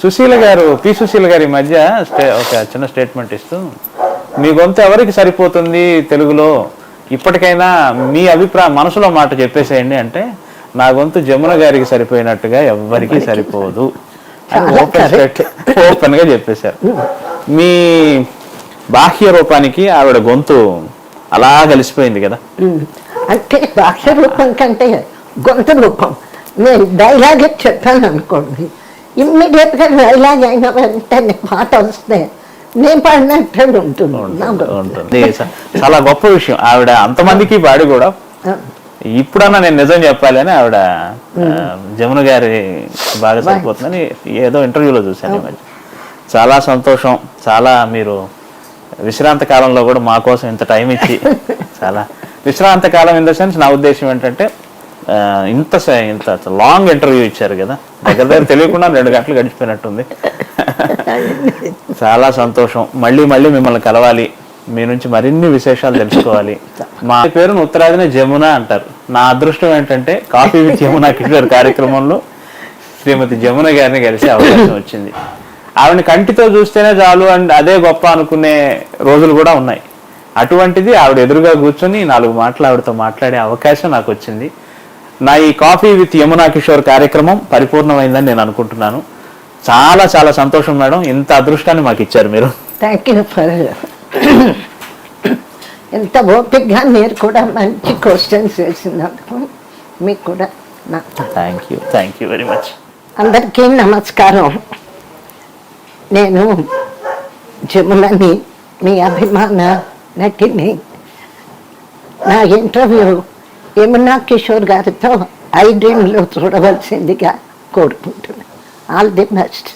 సుశీల గారు, పి సుశీల గారి మధ్య ఒక చిన్న స్టేట్మెంట్ ఇస్తూ, మీ గొంతు ఎవరికి సరిపోతుంది తెలుగులో, ఇప్పటికైనా మీ అభిప్రాయం మనసులో మాట చెప్పేసేయండి అంటే, నా గొంతు జమున గారికి సరిపోయినట్టుగా ఎవ్వరికి సరిపోదు అని ఓపెన్ గా చెప్పేశారు. మీ బాహ్య రూపానికి ఆవిడ గొంతు అలా కలిసిపోయింది కదా. అంటే బాహ్య రూపం కంటే గొంతు రూపం. నేను డైలాగ్ చెప్పాను అనుకోండి, ఇమ్మీడియట్ గా డైలాగ్ అయిన వెంటనే పాట వస్తే నేను పాడినట్టు ఉంటుంది. చాలా గొప్ప విషయం. ఆవిడ అంతమందికి పాడి కూడా ఇప్పుడన్నా నేను నిజం చెప్పాలి అని ఆవిడ జమున గారి బాగా సరిపోతుందని ఏదో ఇంటర్వ్యూలో చూశాను ఈ మధ్య. చాలా సంతోషం. చాలా మీరు విశ్రాంత కాలంలో కూడా మా కోసం ఇంత టైం ఇచ్చి, చాలా విశ్రాంత కాలం ఇన్ ద సెన్స్, నా ఉద్దేశం ఏంటంటే ఇంత లాంగ్ ఇంటర్వ్యూ ఇచ్చారు కదా, దగ్గర తెలియకుండా 2 గంటలు గడిచిపోయినట్టుంది. చాలా సంతోషం. మళ్ళీ మళ్ళీ మిమ్మల్ని కలవాలి, మీ నుంచి మరిన్ని విశేషాలు తెలుసుకోవాలి. మా పేరును ఉత్తరాదిన జమున అంటారు. నా అదృష్టం ఏంటంటే కాఫీ విత్ యమునా కిషోర్ కార్యక్రమంలో శ్రీమతి జమున గారిని కలిసే అవకాశం వచ్చింది. ఆవిడని కంటితో చూస్తేనే చాలు అండ్ అదే గొప్ప అనుకునే రోజులు కూడా ఉన్నాయి. అటువంటిది ఆవిడ ఎదురుగా కూర్చొని 4 మాటలు ఆవిడతో మాట్లాడే అవకాశం నాకు వచ్చింది. నా ఈ కాఫీ విత్ యమునా కిషోర్ కార్యక్రమం పరిపూర్ణమైందని నేను అనుకుంటున్నాను. చాలా చాలా సంతోషం మేడం, ఇంత అదృష్టాన్ని మాకు ఇచ్చారు మీరు. థ్యాంక్ యూ ఫర్ ఎంత ఓపికగా మీరు కూడా మంచి క్వశ్చన్స్ వేసినందుకు మీకు కూడా నా థ్యాంక్ యూ వెరీ మచ్. అందరికీ నమస్కారం. నేను జములని, మీ అభిమాన నటిని. నా ఇంటర్వ్యూ యమునా కిషోర్ గారితో ఐ డ్రీమ్లో చూడవలసిందిగా కోరుకుంటున్నాను. All the best.